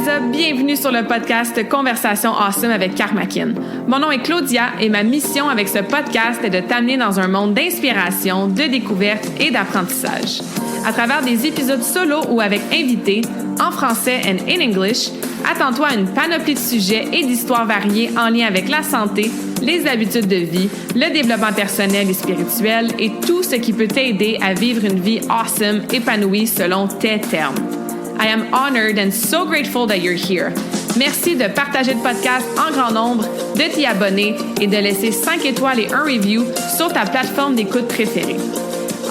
Lisa, bienvenue sur le podcast Conversation Awesome avec Karmakin. Mon nom est Claudia et ma mission avec ce podcast est de t'amener dans un monde d'inspiration, de découverte et d'apprentissage. À travers des épisodes solo ou avec invités, en français and in English, attends-toi à une panoplie de sujets et d'histoires variées en lien avec la santé, les habitudes de vie, le développement personnel et spirituel et tout ce qui peut t'aider à vivre une vie awesome, épanouie selon tes termes. I am honored and so grateful that you're here. Merci de partager le podcast en grand nombre, de t'y abonner et de laisser 5 étoiles et un review sur ta plateforme d'écoute préférée.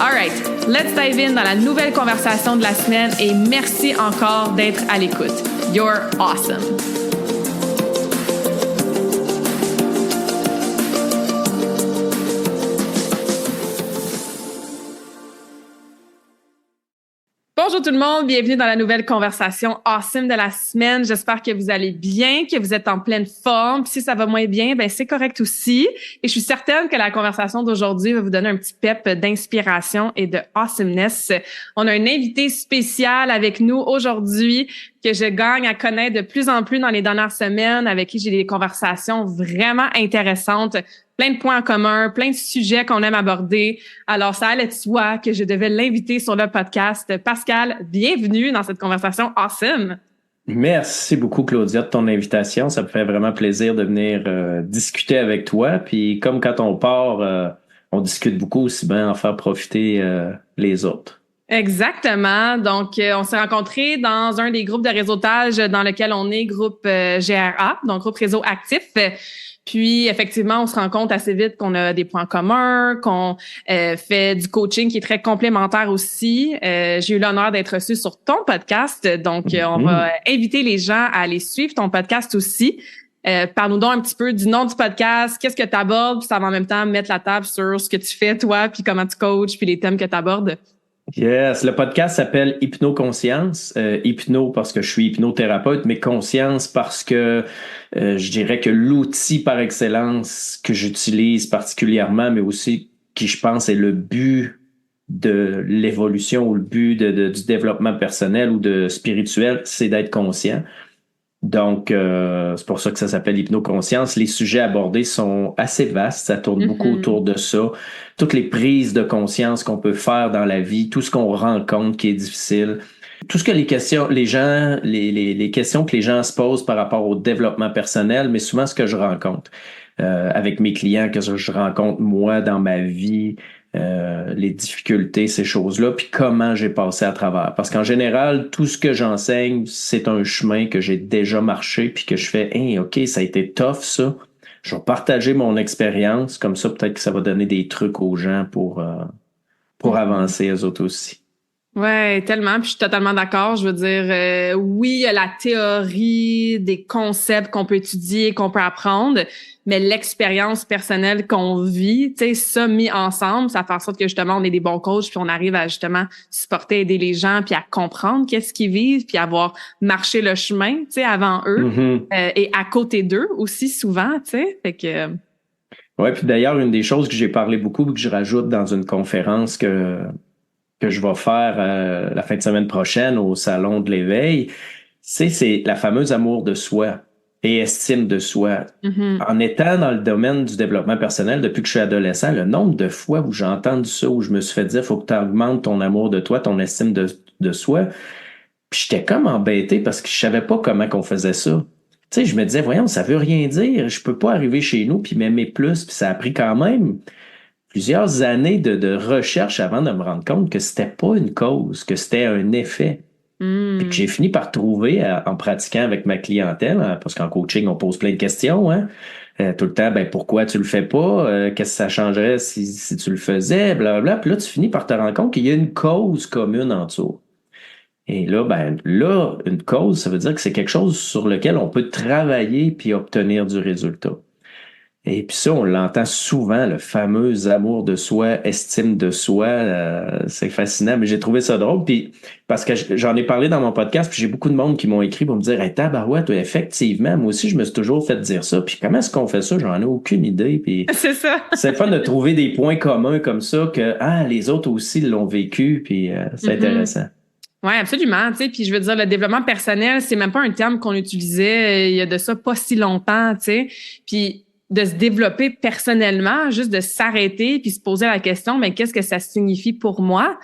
All right, let's dive in dans la nouvelle conversation de la semaine et merci encore d'être à l'écoute. You're awesome. Bonjour tout le monde, bienvenue dans la nouvelle conversation awesome de la semaine. J'espère que vous allez bien, que vous êtes en pleine forme. Puis si ça va moins bien, ben c'est correct aussi. Et je suis certaine que la conversation d'aujourd'hui va vous donner un petit pep d'inspiration et de awesomeness. On a un invité spécial avec nous aujourd'hui que je gagne à connaître de plus en plus dans les dernières semaines, avec qui j'ai des conversations vraiment intéressantes. Plein de points en commun, plein de sujets qu'on aime aborder. Alors, ça allait de soi que je devais l'inviter sur le podcast. Pascal, bienvenue dans cette conversation awesome. Merci beaucoup, Claudia, de ton invitation. Ça me fait vraiment plaisir de venir discuter avec toi. Puis, comme quand on part, on discute beaucoup, aussi bien en faire profiter les autres. Exactement. Donc, on s'est rencontrés dans un des groupes de réseautage dans lequel on est, groupe GRA, donc groupe réseau actif. Puis, effectivement, on se rend compte assez vite qu'on a des points communs, qu'on fait du coaching qui est très complémentaire aussi. J'ai eu l'honneur d'être reçue sur ton podcast. Donc, on va inviter les gens à aller suivre ton podcast aussi. Parle-nous donc un petit peu du nom du podcast, qu'est-ce que tu abordes, puis ça va en même temps mettre la table sur ce que tu fais, toi, puis comment tu coaches, puis les thèmes que tu abordes. Yes, le podcast s'appelle Hypnoconscience. Hypno parce que je suis hypnothérapeute, mais conscience parce que je dirais que l'outil par excellence que j'utilise particulièrement, mais aussi qui je pense est le but de l'évolution ou le but du développement personnel ou de spirituel, c'est d'être conscient. Donc, c'est pour ça que ça s'appelle Hypnoconscience. Les sujets abordés sont assez vastes. Ça tourne beaucoup autour de ça. Toutes les prises de conscience qu'on peut faire dans la vie, tout ce qu'on rencontre qui est difficile, tout ce que les questions que les gens se posent par rapport au développement personnel, mais souvent ce que je rencontre avec mes clients, que je rencontre moi dans ma vie, les difficultés, ces choses-là, puis comment j'ai passé à travers. Parce qu'en général, tout ce que j'enseigne, c'est un chemin que j'ai déjà marché, puis que je fais, hey, OK, ça a été tough, ça. Je vais partager mon expérience, comme ça, peut-être que ça va donner des trucs aux gens pour avancer, eux autres aussi. Ouais, tellement. Puis je suis totalement d'accord. Je veux dire, oui, il y a la théorie, des concepts qu'on peut étudier, qu'on peut apprendre, mais l'expérience personnelle qu'on vit, tu sais, ça mis ensemble, ça fait en sorte que justement on est des bons coachs, puis on arrive à justement supporter, aider les gens, puis à comprendre qu'est-ce qu'ils vivent, puis avoir marché le chemin, tu sais, avant eux et à côté d'eux aussi souvent, tu sais. Fait que ouais, puis d'ailleurs une des choses que j'ai parlé beaucoup, que je rajoute dans une conférence que je vais faire la fin de semaine prochaine au Salon de l'éveil, c'est la fameuse amour de soi et estime de soi. En étant dans le domaine du développement personnel depuis que je suis adolescent, le nombre de fois où j'ai entendu ça, où je me suis fait dire, faut que tu augmentes ton amour de toi, ton estime de soi, puis j'étais comme embêté parce que je savais pas comment qu'on faisait ça. Tu sais, je me disais, voyons, ça veut rien dire, je peux pas arriver chez nous puis m'aimer plus, puis ça a pris quand même plusieurs années de recherche avant de me rendre compte que c'était pas une cause, que c'était un effet. Puis que j'ai fini par trouver en pratiquant avec ma clientèle, hein, parce qu'en coaching, on pose plein de questions, hein. Tout le temps, ben pourquoi tu le fais pas? Qu'est-ce que ça changerait si tu le faisais? Blablabla. Puis là, tu finis par te rendre compte qu'il y a une cause commune en dessous. Et là, une cause, ça veut dire que c'est quelque chose sur lequel on peut travailler puis obtenir du résultat. Et puis ça, on l'entend souvent, le fameux amour de soi, estime de soi, c'est fascinant, mais j'ai trouvé ça drôle, puis parce que j'en ai parlé dans mon podcast, puis j'ai beaucoup de monde qui m'ont écrit pour me dire « Hey, tabarouette, effectivement, moi aussi, je me suis toujours fait dire ça, puis comment est-ce qu'on fait ça? J'en ai aucune idée. » Puis c'est ça. C'est fun de trouver des points communs comme ça, que les autres aussi l'ont vécu, puis c'est intéressant. Oui, absolument. Tu sais, puis je veux dire, le développement personnel, c'est même pas un terme qu'on utilisait il y a de ça pas si longtemps, tu sais. Puis de se développer personnellement, juste de s'arrêter puis se poser la question, mais qu'est-ce que ça signifie pour moi?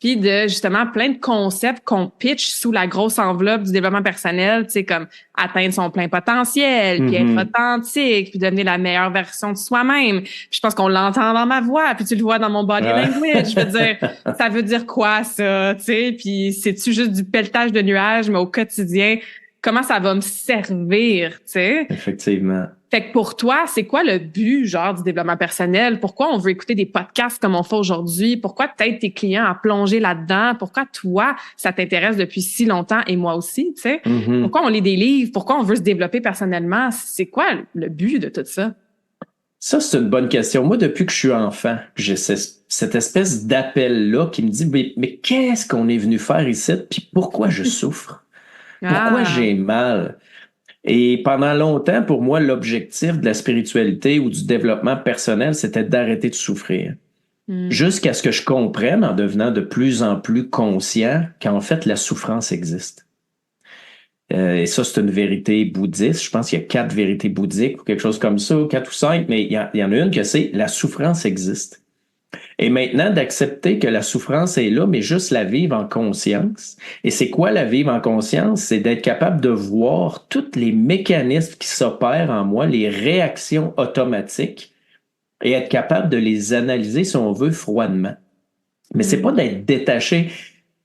Puis de justement plein de concepts qu'on pitch sous la grosse enveloppe du développement personnel, tu sais, comme atteindre son plein potentiel, puis être authentique, puis devenir la meilleure version de soi-même. Puis je pense qu'on l'entend dans ma voix, puis tu le vois dans mon body language. Je veux dire, ça veut dire quoi ça, tu sais? Puis c'est-tu juste du pelletage de nuages, mais au quotidien, comment ça va me servir, tu sais? Effectivement. Fait que pour toi, c'est quoi le but, genre, du développement personnel? Pourquoi on veut écouter des podcasts comme on fait aujourd'hui? Pourquoi t'aides tes clients à plonger là-dedans? Pourquoi toi, ça t'intéresse depuis si longtemps et moi aussi, tu sais? Pourquoi on lit des livres? Pourquoi on veut se développer personnellement? C'est quoi le but de tout ça? Ça, c'est une bonne question. Moi, depuis que je suis enfant, j'ai cette espèce d'appel-là qui me dit, mais qu'est-ce qu'on est venu faire ici? Puis pourquoi je souffre? Pourquoi j'ai mal? Et pendant longtemps, pour moi, l'objectif de la spiritualité ou du développement personnel, c'était d'arrêter de souffrir. Jusqu'à ce que je comprenne, en devenant de plus en plus conscient, qu'en fait, la souffrance existe. Et ça, c'est une vérité bouddhiste. Je pense qu'il y a 4 vérités bouddhiques ou quelque chose comme ça, 4 ou 5, mais il y en a une que c'est la souffrance existe. Et maintenant, d'accepter que la souffrance est là, mais juste la vivre en conscience. Et c'est quoi la vivre en conscience? C'est d'être capable de voir tous les mécanismes qui s'opèrent en moi, les réactions automatiques, et être capable de les analyser, si on veut, froidement. Mais c'est pas d'être détaché.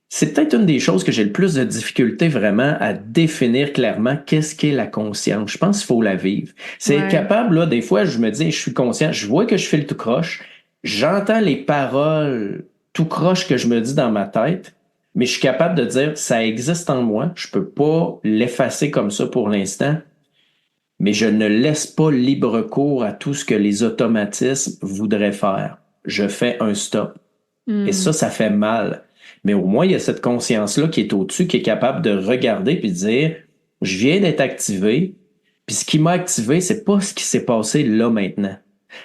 C'est peut-être une des choses que j'ai le plus de difficulté vraiment à définir clairement qu'est-ce qu'est la conscience. Je pense qu'il faut la vivre. C'est être capable, là, des fois, je me dis, je suis conscient, je vois que je fais le tout croche, j'entends les paroles tout croche que je me dis dans ma tête, mais je suis capable de dire, ça existe en moi, je peux pas l'effacer comme ça pour l'instant, mais je ne laisse pas libre cours à tout ce que les automatismes voudraient faire. Je fais un stop. Et ça fait mal. Mais au moins, il y a cette conscience-là qui est au-dessus, qui est capable de regarder puis de dire, je viens d'être activé, puis ce qui m'a activé, c'est pas ce qui s'est passé là maintenant.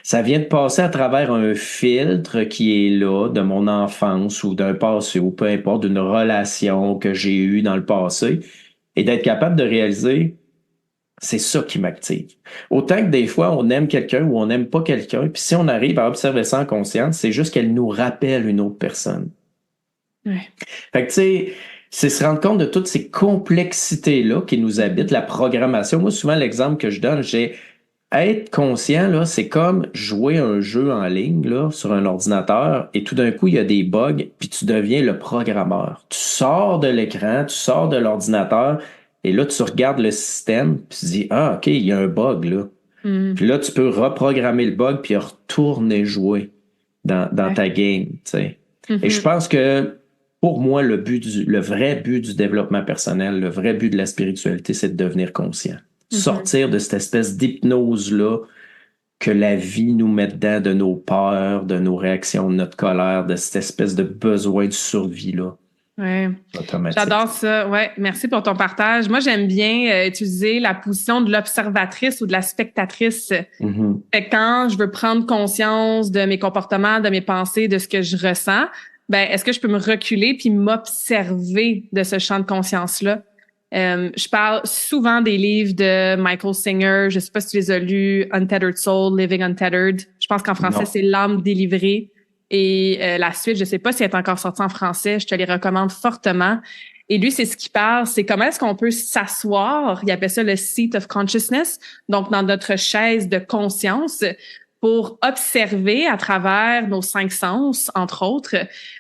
Ça vient de passer à travers un filtre qui est là de mon enfance ou d'un passé ou peu importe, d'une relation que j'ai eue dans le passé et d'être capable de réaliser, c'est ça qui m'active. Autant que des fois, on aime quelqu'un ou on n'aime pas quelqu'un, puis si on arrive à observer ça en conscience, c'est juste qu'elle nous rappelle une autre personne. Fait que tu sais, c'est se rendre compte de toutes ces complexités-là qui nous habitent, la programmation. Moi, souvent, l'exemple que je donne, j'ai être conscient, là, c'est comme jouer un jeu en ligne, là, sur un ordinateur, et tout d'un coup, il y a des bugs, puis tu deviens le programmeur. Tu sors de l'écran, tu sors de l'ordinateur, et là, tu regardes le système, puis tu dis, ah, OK, il y a un bug, là. Puis là, tu peux reprogrammer le bug, puis retourner jouer dans ta game, tu sais. Et je pense que, pour moi, le vrai but du développement personnel, le vrai but de la spiritualité, c'est de devenir conscient. Sortir de cette espèce d'hypnose-là que la vie nous met dedans, de nos peurs, de nos réactions, de notre colère, de cette espèce de besoin de survie-là. Ouais. J'adore ça. Ouais, merci pour ton partage. Moi, j'aime bien utiliser la position de l'observatrice ou de la spectatrice. Fait que quand je veux prendre conscience de mes comportements, de mes pensées, de ce que je ressens, ben est-ce que je peux me reculer puis m'observer de ce champ de conscience-là? Je parle souvent des livres de Michael Singer. Je sais pas si tu les as lus, Untethered Soul, Living Untethered. Je pense qu'en français, c'est L'âme délivrée. Et la suite, je sais pas si elle est encore sortie en français. Je te les recommande fortement. Et lui, c'est ce qu'il parle, c'est comment est-ce qu'on peut s'asseoir. Il appelle ça le seat of consciousness. Donc, dans notre chaise de conscience, pour observer à travers nos 5 sens, entre autres,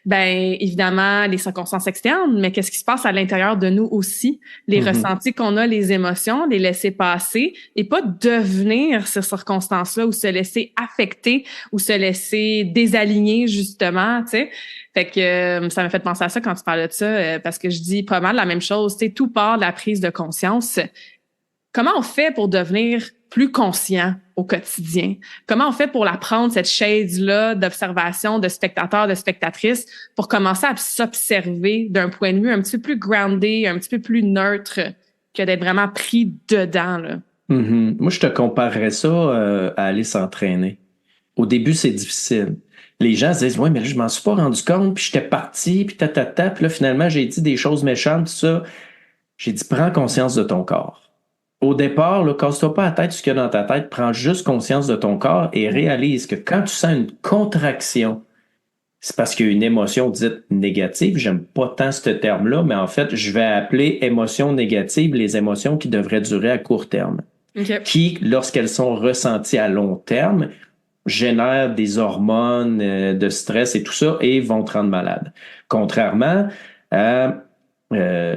ben évidemment les circonstances externes, mais qu'est-ce qui se passe à l'intérieur de nous aussi, les ressentis qu'on a, les émotions, les laisser passer et pas devenir ces circonstances-là ou se laisser affecter ou se laisser désaligner justement, tu sais. Fait que ça m'a fait penser à ça quand tu parlais de ça, parce que je dis pas mal la même chose, tu sais, tout part de la prise de conscience. Comment on fait pour devenir plus conscient au quotidien? Comment on fait pour la prendre, cette chaise-là d'observation, de spectateur, de spectatrice, pour commencer à s'observer d'un point de vue un petit peu plus groundé, un petit peu plus neutre, que d'être vraiment pris dedans, là? Moi, je te comparerais ça à aller s'entraîner. Au début, c'est difficile. Les gens se disent, ouais, mais là, je m'en suis pas rendu compte, puis j'étais parti, puis puis là, finalement, j'ai dit des choses méchantes, tout ça. J'ai dit, prends conscience de ton corps. Au départ, là, casse-toi pas la tête ce qu'il y a dans ta tête, prends juste conscience de ton corps et réalise que quand tu sens une contraction, c'est parce qu'il y a une émotion dite négative. J'aime pas tant ce terme-là, mais en fait, je vais appeler émotions négatives les émotions qui devraient durer à court terme. Okay. Qui, lorsqu'elles sont ressenties à long terme, génèrent des hormones de stress et tout ça et vont te rendre malade. Contrairement à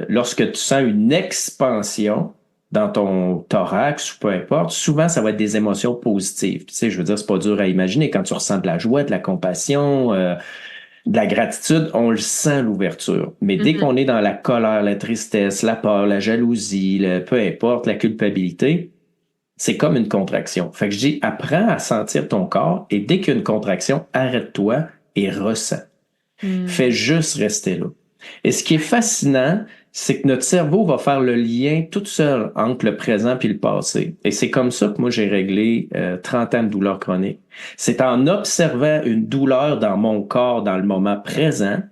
lorsque tu sens une expansion dans ton thorax ou peu importe, souvent, ça va être des émotions positives. Tu sais, je veux dire, c'est pas dur à imaginer. Quand tu ressens de la joie, de la compassion, de la gratitude, on le sent, l'ouverture. Mais dès qu'on est dans la colère, la tristesse, la peur, la jalousie, peu importe, la culpabilité, c'est comme une contraction. Fait que je dis, apprends à sentir ton corps et dès qu'il y a une contraction, arrête-toi et ressens. Fais juste rester là. Et ce qui est fascinant, c'est que notre cerveau va faire le lien tout seul entre le présent et le passé. Et c'est comme ça que moi, j'ai réglé 30 ans de douleur chronique. C'est en observant une douleur dans mon corps dans le moment présent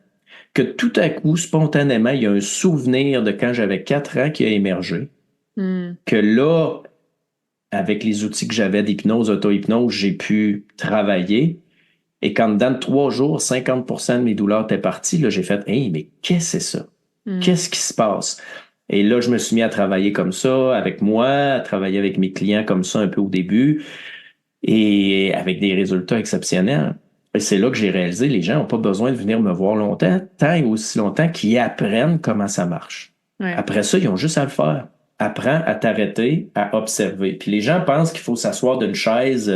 que tout à coup, spontanément, il y a un souvenir de quand j'avais 4 ans qui a émergé. Que là, avec les outils que j'avais d'hypnose, auto-hypnose, j'ai pu travailler. Et quand dans 3 jours, 50% de mes douleurs étaient parties, là, j'ai fait, hey, mais qu'est-ce que c'est ça? Qu'est-ce qui se passe? Et là, je me suis mis à travailler comme ça avec moi, à travailler avec mes clients comme ça un peu au début et avec des résultats exceptionnels. Et c'est là que j'ai réalisé, les gens n'ont pas besoin de venir me voir longtemps, tant et aussi longtemps qu'ils apprennent comment ça marche. Ouais. Après ça, ils ont juste à le faire. Apprends à t'arrêter, à observer. Puis les gens pensent qu'il faut s'asseoir d'une chaise,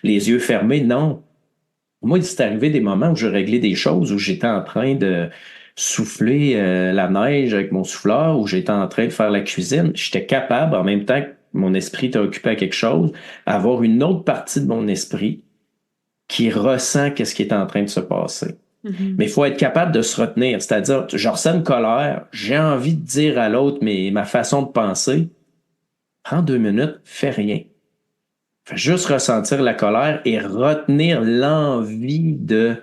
les yeux fermés. Non. Moi, il s'est arrivé des moments où je réglais des choses, où j'étais en train de souffler la neige avec mon souffleur, où j'étais en train de faire la cuisine. J'étais capable, en même temps que mon esprit était occupé à quelque chose, avoir une autre partie de mon esprit qui ressent qu'est-ce qui est en train de se passer. Mais il faut être capable de se retenir. C'est-à-dire, je ressens une colère, j'ai envie de dire à l'autre ma façon de penser. Prends 2 minutes, fais rien. Fais juste ressentir la colère et retenir l'envie de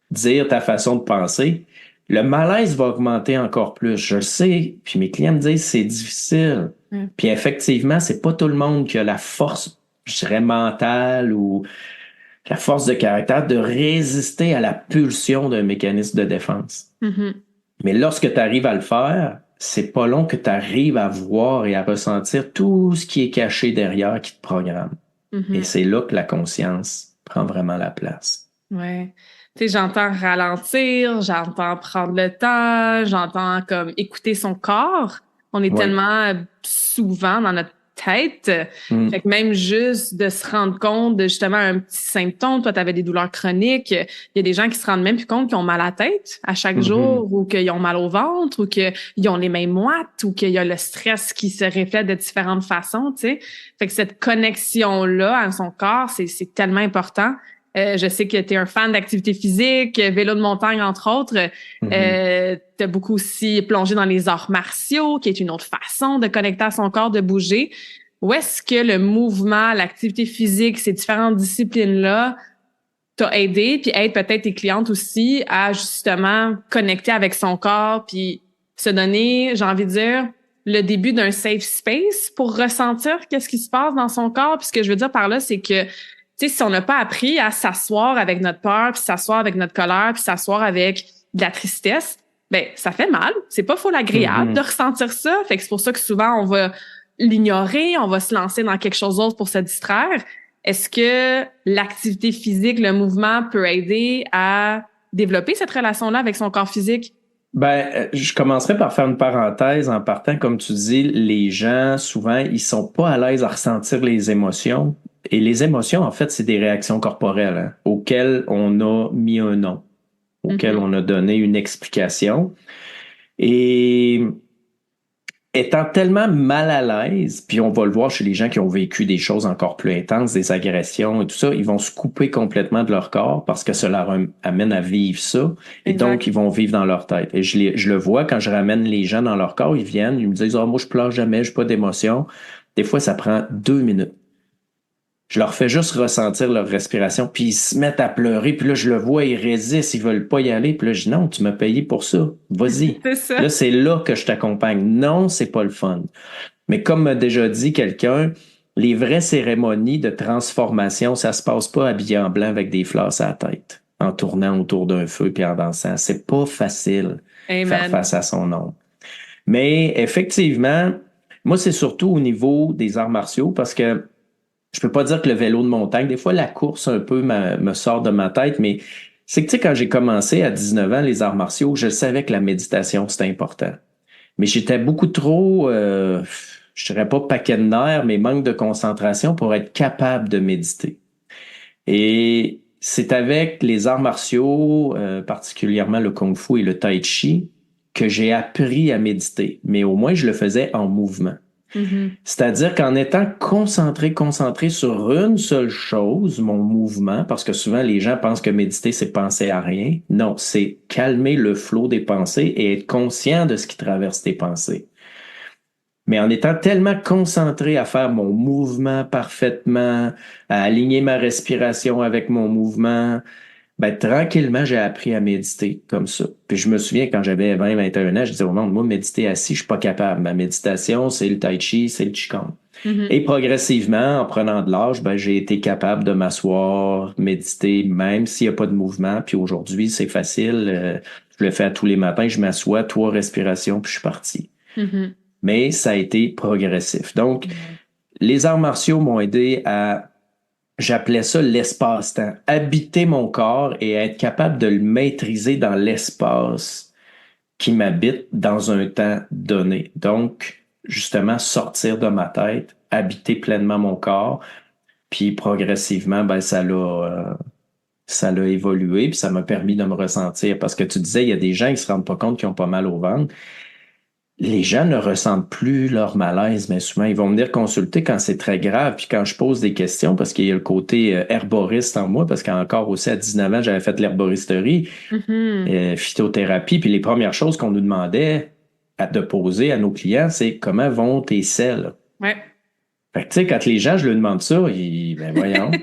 dire ta façon de penser. Le malaise va augmenter encore plus. Je le sais, puis mes clients me disent c'est difficile. Puis effectivement, c'est pas tout le monde qui a la force, je dirais, mentale ou la force de caractère de résister à la pulsion d'un mécanisme de défense. Mais lorsque tu arrives à le faire, c'est pas long que tu arrives à voir et à ressentir tout ce qui est caché derrière qui te programme. Et c'est là que la conscience prend vraiment la place. Ouais. Tu sais, j'entends ralentir, j'entends prendre le temps, j'entends comme écouter son corps. On est tellement souvent dans notre tête. Fait que même juste de se rendre compte de justement un petit symptôme, toi, tu avais des douleurs chroniques, il y a des gens qui se rendent même plus compte qu'ils ont mal à la tête à chaque jour ou qu'ils ont mal au ventre ou qu'ils ont les mains moites ou qu'il y a le stress qui se reflète de différentes façons, tu sais. Fait que cette connexion-là à son corps, c'est tellement important. Je sais que tu es un fan d'activité physique, vélo de montagne, entre autres. Tu as beaucoup aussi plongé dans les arts martiaux, qui est une autre façon de connecter à son corps, de bouger. Où est-ce que le mouvement, l'activité physique, ces différentes disciplines-là t'a aidé, puis aide peut-être tes clientes aussi à justement connecter avec son corps, puis se donner, j'ai envie de dire, le début d'un safe space pour ressentir qu'est-ce qui se passe dans son corps. Puis ce que je veux dire par là, c'est que tu sais, si on n'a pas appris à s'asseoir avec notre peur, puis s'asseoir avec notre colère, puis s'asseoir avec de la tristesse, ben ça fait mal. C'est pas full agréable de ressentir ça. Fait que c'est pour ça que souvent on va l'ignorer, on va se lancer dans quelque chose d'autre pour se distraire. Est-ce que l'activité physique, le mouvement peut aider à développer cette relation-là avec son corps physique? Ben, je commencerai par faire une parenthèse en partant, comme tu dis, les gens, souvent, ils sont pas à l'aise à ressentir les émotions. Et les émotions, en fait, c'est des réactions corporelles auxquelles on a mis un nom, auxquelles on a donné une explication. Et étant tellement mal à l'aise, puis on va le voir chez les gens qui ont vécu des choses encore plus intenses, des agressions et tout ça, ils vont se couper complètement de leur corps parce que ça leur amène à vivre ça. Et donc, ils vont vivre dans leur tête. Et je le vois quand je ramène les gens dans leur corps, ils viennent, ils me disent « Ah, moi, je pleure jamais, j'ai pas d'émotion. » Des fois, ça prend 2 minutes. Je leur fais juste ressentir leur respiration, puis ils se mettent à pleurer, puis là, je le vois, ils résistent, ils veulent pas y aller, puis là, je dis non, tu m'as payé pour ça, vas-y. C'est ça. Là, c'est là que je t'accompagne. Non, c'est pas le fun. Mais comme m'a déjà dit quelqu'un, les vraies cérémonies de transformation, ça se passe pas habillé en blanc avec des fleurs à la tête, en tournant autour d'un feu puis en dansant. C'est pas facile faire Amen. face à son ombre. Mais effectivement, moi, c'est surtout au niveau des arts martiaux parce que je peux pas dire que le vélo de montagne, des fois, la course un peu me sort de ma tête, mais c'est que, tu sais, quand j'ai commencé à 19 ans, les arts martiaux, je savais que la méditation, c'était important. Mais j'étais beaucoup trop, je dirais pas paquet de nerfs, mais manque de concentration pour être capable de méditer. Et c'est avec les arts martiaux, particulièrement le kung fu et le tai chi, que j'ai appris à méditer. Mais au moins, je le faisais en mouvement. Mhm. C'est-à-dire qu'en étant concentré sur une seule chose, mon mouvement, parce que souvent les gens pensent que méditer, c'est penser à rien. Non, c'est calmer le flot des pensées et être conscient de ce qui traverse tes pensées. Mais en étant tellement concentré à faire mon mouvement parfaitement, à aligner ma respiration avec mon mouvement, ben, tranquillement, j'ai appris à méditer comme ça. Puis je me souviens quand j'avais 21 ans, je disais au monde, moi, méditer assis, je suis pas capable. Ma méditation, c'est le tai chi, c'est le qigong. Mhm. Et progressivement, en prenant de l'âge, ben, j'ai été capable de m'asseoir, méditer, même s'il n'y a pas de mouvement. Puis aujourd'hui, c'est facile. Je le fais à tous les matins, je m'assois, 3 respirations, puis je suis parti. Mhm. Mais ça a été progressif. Donc, les arts martiaux m'ont aidé à, j'appelais ça l'espace-temps, habiter mon corps et être capable de le maîtriser dans l'espace qui m'habite dans un temps donné. Donc, justement, sortir de ma tête, habiter pleinement mon corps, puis progressivement, ben, ça l'a évolué, puis ça m'a permis de me ressentir. Parce que tu disais, il y a des gens qui se rendent pas compte qu'ils ont pas mal au ventre. Les gens ne ressentent plus leur malaise, mais souvent, ils vont venir consulter quand c'est très grave. Puis quand je pose des questions, parce qu'il y a le côté herboriste en moi, parce qu'encore aussi à 19 ans, j'avais fait de l'herboristerie, Mhm. phytothérapie. Puis les premières choses qu'on nous demandait de poser à nos clients, c'est comment vont tes selles? Ouais. Fait que, tu sais, quand les gens, je leur demande ça, ben voyons. Tu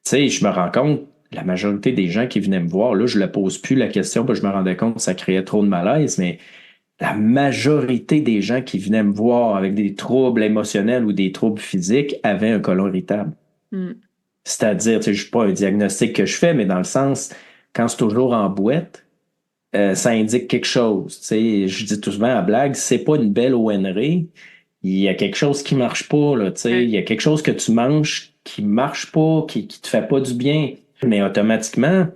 sais, je me rends compte, la majorité des gens qui venaient me voir, là, je ne pose plus la question, parce que je me rendais compte que ça créait trop de malaise, mais la majorité des gens qui venaient me voir avec des troubles émotionnels ou des troubles physiques avaient un côlon irritable. Mm. C'est-à-dire, tu sais, je suis pas un diagnostic que je fais, mais dans le sens, quand c'est toujours en boîte, ça indique quelque chose. Tu sais, je dis tout souvent à blague, c'est pas une belle ONR, il y a quelque chose qui marche pas, là, tu sais, il Ouais. y a quelque chose que tu manges qui marche pas, qui te fait pas du bien. Mais automatiquement,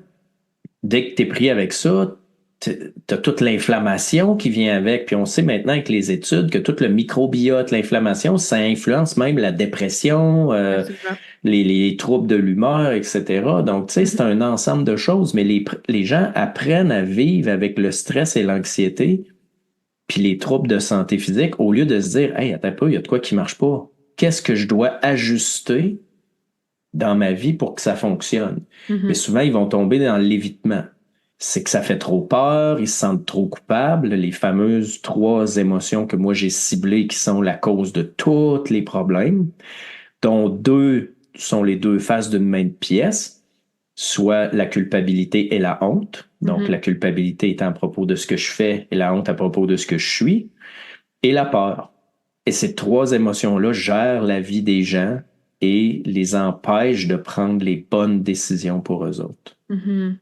dès que tu es pris avec ça, tu as toute l'inflammation qui vient avec. Puis on sait maintenant avec les études que tout le microbiote, l'inflammation, ça influence même la dépression, Absolument. les troubles de l'humeur, etc. Donc, tu sais, c'est Mhm. un ensemble de choses, mais les gens apprennent à vivre avec le stress et l'anxiété, puis les troubles de santé physique, au lieu de se dire, hey, attends un peu, il y a de quoi qui marche pas. Qu'est-ce que je dois ajuster dans ma vie pour que ça fonctionne? Mais Mhm. souvent, ils vont tomber dans l'évitement. C'est que ça fait trop peur, ils se sentent trop coupables, les fameuses 3 émotions que moi j'ai ciblées qui sont la cause de tous les problèmes, dont 2 sont les 2 faces d'une même pièce, soit la culpabilité et la honte. Donc la Mhm. culpabilité étant à propos de ce que je fais et la honte à propos de ce que je suis, et la peur. Et ces 3 émotions-là gèrent la vie des gens et les empêchent de prendre les bonnes décisions pour eux autres. Mhm.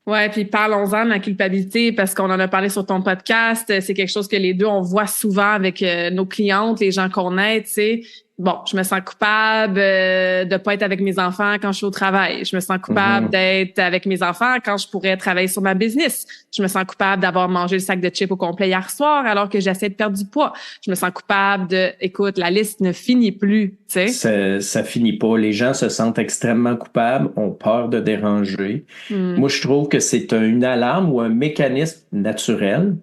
Ouais, puis parlons-en de la culpabilité parce qu'on en a parlé sur ton podcast. C'est quelque chose que les deux, on voit souvent avec nos clientes, les gens qu'on aide, tu sais. Bon, je me sens coupable de pas être avec mes enfants quand je suis au travail. Je me sens coupable Mhm. d'être avec mes enfants quand je pourrais travailler sur ma business. Je me sens coupable d'avoir mangé le sac de chips au complet hier soir alors que j'essaie de perdre du poids. Je me sens coupable de, écoute, la liste ne finit plus, tu sais. Ça finit pas. Les gens se sentent extrêmement coupables, ont peur de déranger. Moi, Hmm. je trouve que c'est une alarme ou un mécanisme naturel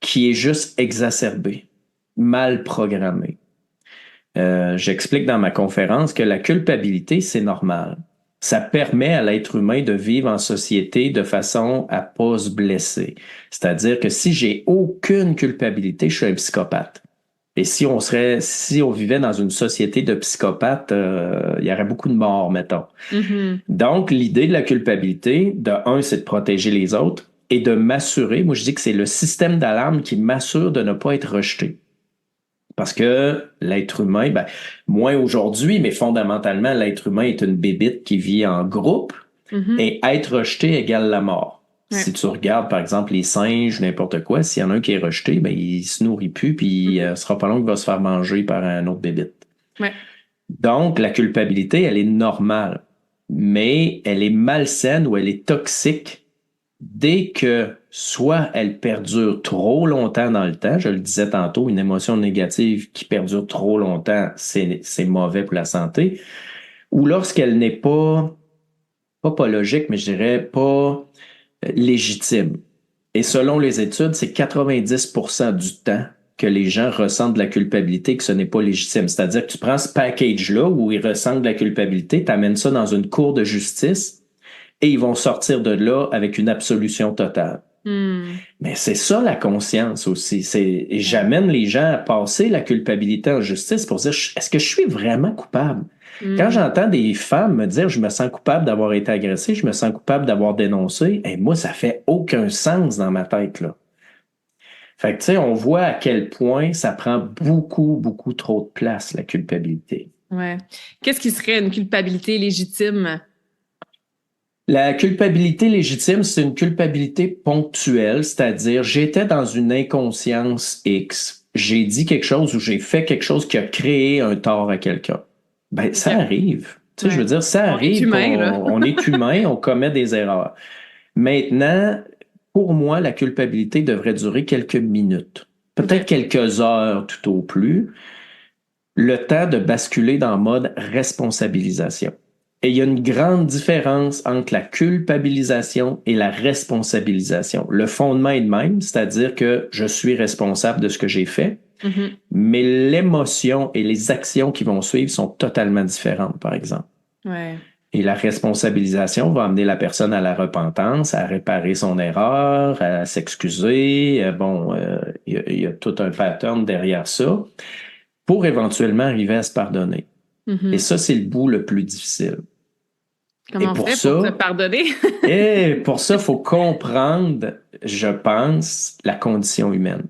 qui est juste exacerbé, mal programmé. J'explique dans ma conférence que la culpabilité, c'est normal. Ça permet à l'être humain de vivre en société de façon à pas se blesser. C'est-à-dire que si j'ai aucune culpabilité, je suis un psychopathe. Et si on vivait dans une société de psychopathes, il y aurait beaucoup de morts, mettons. Mhm. Donc, l'idée de la culpabilité, de un, c'est de protéger les autres et de m'assurer, moi je dis que c'est le système d'alarme qui m'assure de ne pas être rejeté. Parce que l'être humain, ben, moins aujourd'hui, mais fondamentalement, l'être humain est une bébite qui vit en groupe Mhm. et être rejeté égale la mort. Ouais. Si tu regardes, par exemple, les singes, n'importe quoi, s'il y en a un qui est rejeté, ben, il se nourrit plus, puis Mhm. ce sera pas long qu'il va se faire manger par un autre bébite. Ouais. Donc, la culpabilité, elle est normale, mais elle est malsaine ou elle est toxique dès que soit elle perdure trop longtemps dans le temps, je le disais tantôt, une émotion négative qui perdure trop longtemps, c'est mauvais pour la santé, ou lorsqu'elle n'est pas logique, mais je dirais pas légitime. Et selon les études, c'est 90% du temps que les gens ressentent de la culpabilité que ce n'est pas légitime. C'est-à-dire que tu prends ce package-là où ils ressentent de la culpabilité, tu amènes ça dans une cour de justice et ils vont sortir de là avec une absolution totale. Hmm. Mais c'est ça la conscience aussi. Et Ouais. j'amène les gens à passer la culpabilité en justice pour dire, est-ce que je suis vraiment coupable? Quand Hmm. j'entends des femmes me dire, je me sens coupable d'avoir été agressée, je me sens coupable d'avoir dénoncé, et moi, ça fait aucun sens dans ma tête, là. Fait que, tu sais, on voit à quel point ça prend beaucoup, beaucoup trop de place, la culpabilité. Ouais. Qu'est-ce qui serait une culpabilité légitime? La culpabilité légitime, c'est une culpabilité ponctuelle, c'est-à-dire j'étais dans une inconscience X, j'ai dit quelque chose ou j'ai fait quelque chose qui a créé un tort à quelqu'un. Ben, OK. ça arrive. Tu sais, je Ouais. veux dire, ça On est arrive humain, là. on est humain, on commet des erreurs. Maintenant, pour moi, la culpabilité devrait durer quelques minutes, OK. peut-être quelques heures tout au plus, le temps de basculer dans le mode responsabilisation. Et il y a une grande différence entre la culpabilisation et la responsabilisation. Le fondement est le même, c'est-à-dire que je suis responsable de ce que j'ai fait, Mhm. mais l'émotion et les actions qui vont suivre sont totalement différentes, par exemple. Ouais. Et la responsabilisation va amener la personne à la repentance, à réparer son erreur, à s'excuser. Il y a tout un pattern derrière ça pour éventuellement arriver à se pardonner. Et Mhm. ça, c'est le bout le plus difficile. Et Comment on pour fait pour se ça, pardonner? il faut comprendre, je pense, la condition humaine.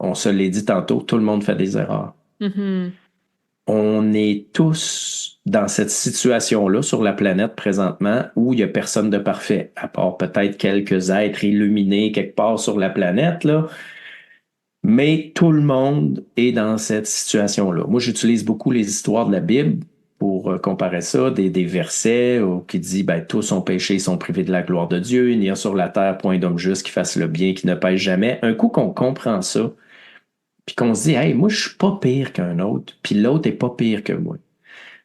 On se l'est dit tantôt, tout le monde fait des erreurs. Mhm. On est tous dans cette situation-là sur la planète présentement où il n'y a personne de parfait, à part peut-être quelques êtres illuminés quelque part sur la planète, là. Mais tout le monde est dans cette situation-là. Moi, j'utilise beaucoup les histoires de la Bible pour comparer ça, des versets qui disent ben, tous ont péché, sont privés de la gloire de Dieu, il n'y a sur la terre point d'homme juste qui fasse le bien, qui ne pêche jamais. Un coup qu'on comprend ça, puis qu'on se dit hey, moi, je suis pas pire qu'un autre, puis l'autre est pas pire que moi.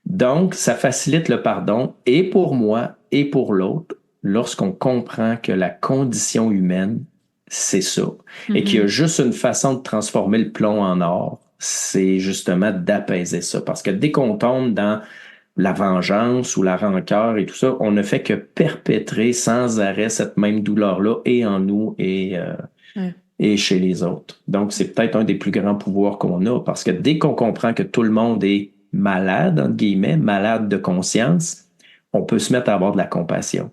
Donc, ça facilite le pardon, et pour moi, et pour l'autre, lorsqu'on comprend que la condition humaine, c'est ça. Et qu'il y a Mhm. juste une façon de transformer le plomb en or, c'est justement d'apaiser ça. Parce que dès qu'on tombe dans la vengeance ou la rancœur et tout ça, on ne fait que perpétrer sans arrêt cette même douleur-là et en nous Ouais. et chez les autres. Donc, c'est peut-être un des plus grands pouvoirs qu'on a parce que dès qu'on comprend que tout le monde est malade, entre guillemets, malade de conscience, on peut se mettre à avoir de la compassion.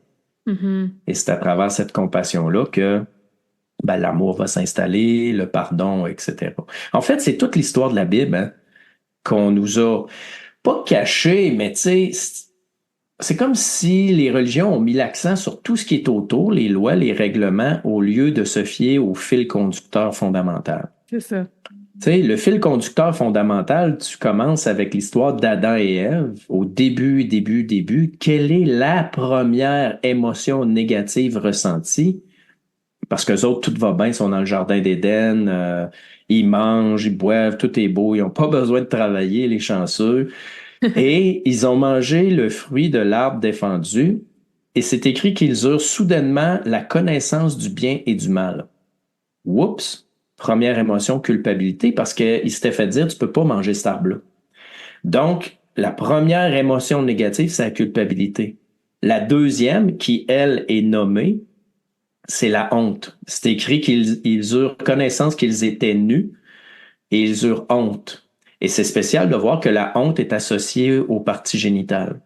Mhm. Et c'est à travers cette compassion-là que ben, l'amour va s'installer, le pardon, etc. En fait, c'est toute l'histoire de la Bible hein, qu'on nous a pas caché, mais tu sais, c'est comme si les religions ont mis l'accent sur tout ce qui est autour, les lois, les règlements, au lieu de se fier au fil conducteur fondamental. C'est ça. Tu sais, le fil conducteur fondamental, tu commences avec l'histoire d'Adam et Ève. Au début, quelle est la première émotion négative ressentie? Parce qu'eux autres, tout va bien, ils sont dans le jardin d'Éden, ils mangent, ils boivent, tout est beau, ils n'ont pas besoin de travailler, les chanceux. Et ils ont mangé le fruit de l'arbre défendu, et c'est écrit qu'ils eurent soudainement la connaissance du bien et du mal. Oups! Première émotion, culpabilité, parce qu'il s'était fait dire, tu peux pas manger cet arbre-là. Donc, la première émotion négative, c'est la culpabilité. La deuxième, qui, elle, est nommée, c'est la honte. C'est écrit qu'ils eurent connaissance qu'ils étaient nus, et ils eurent honte. Et c'est spécial de voir que la honte est associée aux parties génitales.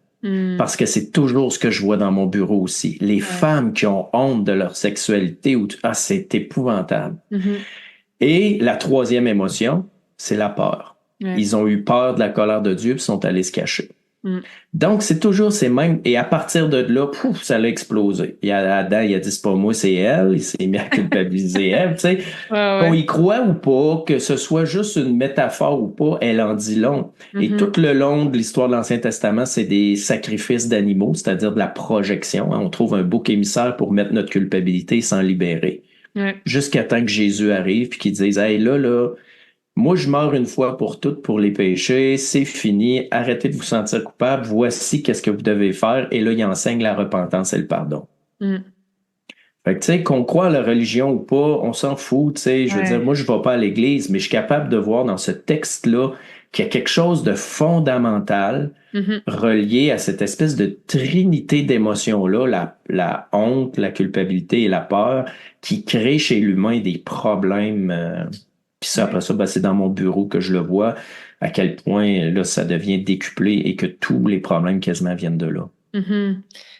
Parce que c'est toujours ce que je vois dans mon bureau aussi. Les femmes qui ont honte de leur sexualité, c'est épouvantable. Et la troisième émotion, c'est la peur. Ils ont eu peur de la colère de Dieu et sont allés se cacher. Donc, c'est toujours ces mêmes. Et à partir de là, ça l'a explosé. Adam, il a dit, c'est pas moi, c'est elle. Il s'est mis à culpabiliser elle. Tu sais, qu'on y croit ou pas, que ce soit juste une métaphore ou pas, elle en dit long. Et tout le long de l'histoire de l'Ancien Testament, c'est des sacrifices d'animaux, c'est-à-dire de la projection. On trouve un bouc émissaire pour mettre notre culpabilité et s'en libérer. Jusqu'à temps que Jésus arrive et qu'il dise, hey, là, moi, je meurs une fois pour toutes pour les péchés, c'est fini, arrêtez de vous sentir coupable, voici qu'est-ce que vous devez faire. Et là, il enseigne la repentance et le pardon. Fait que, tu sais, qu'on croit à la religion ou pas, on s'en fout, tu sais. Je veux dire, moi, je vais pas à l'église, mais je suis capable de voir dans ce texte-là qu'il y a quelque chose de fondamental relié à cette espèce de trinité d'émotions-là, la honte, la culpabilité et la peur, qui crée chez l'humain des problèmes. Puis ça, après ça, c'est dans mon bureau que je le vois, à quel point là, ça devient décuplé et que tous les problèmes quasiment viennent de là.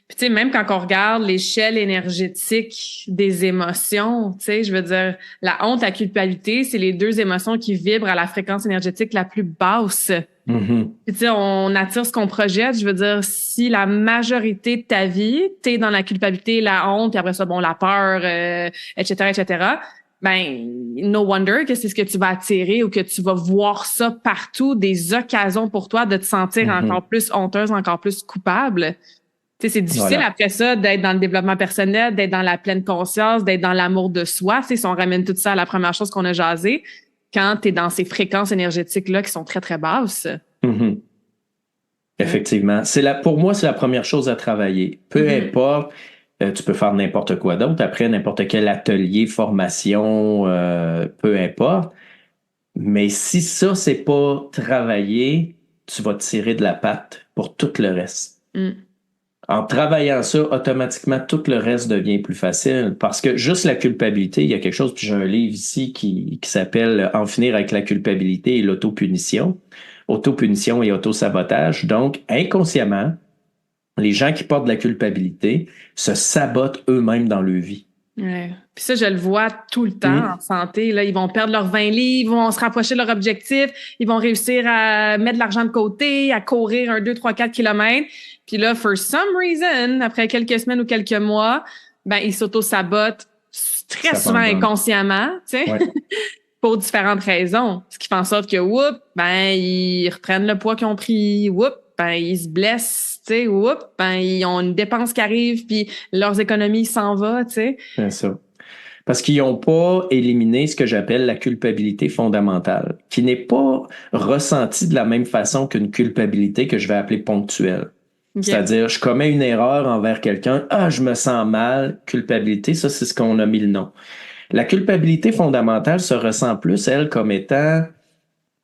Puis tu sais, même quand on regarde l'échelle énergétique des émotions, tu sais, je veux dire, la honte, la culpabilité, c'est les deux émotions qui vibrent à la fréquence énergétique la plus basse. Puis tu sais, on attire ce qu'on projette. Je veux dire, si la majorité de ta vie, t'es dans la culpabilité, la honte, puis après ça, la peur, etc., ben, no wonder que c'est ce que tu vas attirer ou que tu vas voir ça partout, des occasions pour toi de te sentir encore plus honteuse, encore plus coupable. Tu sais, c'est difficile après ça d'être dans le développement personnel, d'être dans la pleine conscience, d'être dans l'amour de soi. Tu sais, si on ramène tout ça à la première chose qu'on a jasé, quand tu es dans ces fréquences énergétiques-là qui sont très, très basses. Effectivement. Pour moi, c'est la première chose à travailler. Peu importe. Tu peux faire n'importe quoi d'autre. Après, n'importe quel atelier, formation, peu importe. Mais si ça, c'est pas travaillé, tu vas tirer de la patte pour tout le reste. En travaillant ça, automatiquement, tout le reste devient plus facile. Parce que juste la culpabilité, il y a quelque chose, puis j'ai un livre ici qui s'appelle « En finir avec la culpabilité et l'autopunition ». Autopunition et autosabotage. Donc, inconsciemment, les gens qui portent de la culpabilité se sabotent eux-mêmes dans leur vie. Ouais. Puis ça, je le vois tout le temps en santé. Là, ils vont perdre leurs 20 livres, ils vont se rapprocher de leur objectif, ils vont réussir à mettre de l'argent de côté, à courir 1, 2, 3, 4 kilomètres. Puis là, for some reason, après quelques semaines ou quelques mois, ben ils s'auto-sabotent très souvent inconsciemment, tu sais, pour différentes raisons. Ce qui fait en sorte que, ils reprennent le poids qu'ils ont pris, ils se blessent, tu sais, ils ont une dépense qui arrive, puis leurs économies s'en vont, tu sais. C'est ça. Parce qu'ils n'ont pas éliminé ce que j'appelle la culpabilité fondamentale, qui n'est pas ressentie de la même façon qu'une culpabilité que je vais appeler ponctuelle. C'est-à-dire, je commets une erreur envers quelqu'un, je me sens mal, culpabilité, ça, c'est ce qu'on a mis le nom. La culpabilité fondamentale se ressent plus, elle, comme étant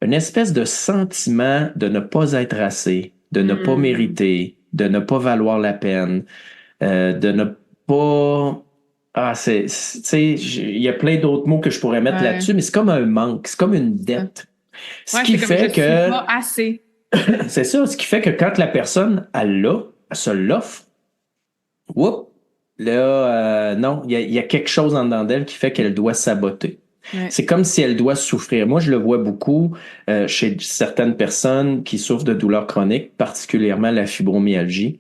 une espèce de sentiment de ne pas être assez, de ne pas mériter, de ne pas valoir la peine, de ne pas... tu sais, il y a plein d'autres mots que je pourrais mettre là-dessus, mais c'est comme un manque, c'est comme une dette. Ce qui fait que... Je suis pas assez. C'est ça, ce qui fait que quand la personne, elle se l'offre, non, il y a quelque chose en dedans d'elle qui fait qu'elle doit saboter. C'est comme si elle doit souffrir. Moi, je le vois beaucoup chez certaines personnes qui souffrent de douleurs chroniques, particulièrement la fibromyalgie.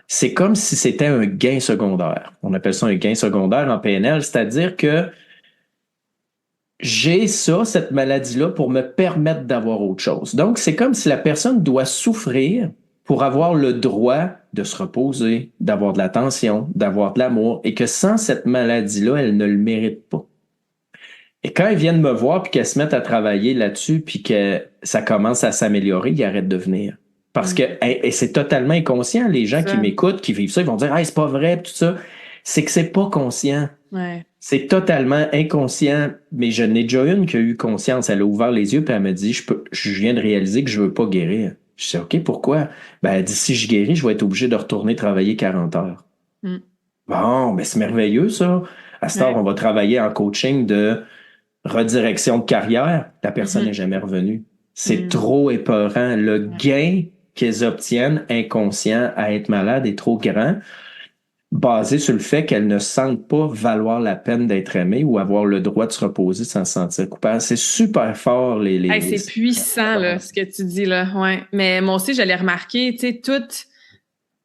C'est comme si c'était un gain secondaire. On appelle ça un gain secondaire en PNL, c'est-à-dire que j'ai cette maladie-là pour me permettre d'avoir autre chose. Donc, c'est comme si la personne doit souffrir pour avoir le droit de se reposer, d'avoir de l'attention, d'avoir de l'amour, et que sans cette maladie-là, elle ne le mérite pas. Et quand ils viennent me voir puis qu'elles se mettent à travailler là-dessus puis que ça commence à s'améliorer, ils arrêtent de venir. Parce que et c'est totalement inconscient. Les gens qui m'écoutent, qui vivent ça, ils vont dire « c'est pas vrai » tout ça. C'est que c'est pas conscient. C'est totalement inconscient. Mais je n'ai déjà une qui a eu conscience. Elle a ouvert les yeux puis elle m'a dit je viens de réaliser que je veux pas guérir. Je dis « OK, pourquoi? » Ben, elle dit « Si je guéris, je vais être obligé de retourner travailler 40 heures. » Bon, ben c'est merveilleux ça. À cette heure, on va travailler en coaching de redirection de carrière, la personne n'est jamais revenue. C'est trop épeurant. Le gain qu'ils obtiennent inconscient à être malade est trop grand, basé sur le fait qu'elles ne sentent pas valoir la peine d'être aimées ou avoir le droit de se reposer sans se sentir coupable. C'est super fort, Hey, c'est puissant, là, ce que tu dis, là. Ouais. Mais moi aussi, je l'ai remarqué, tu sais, tout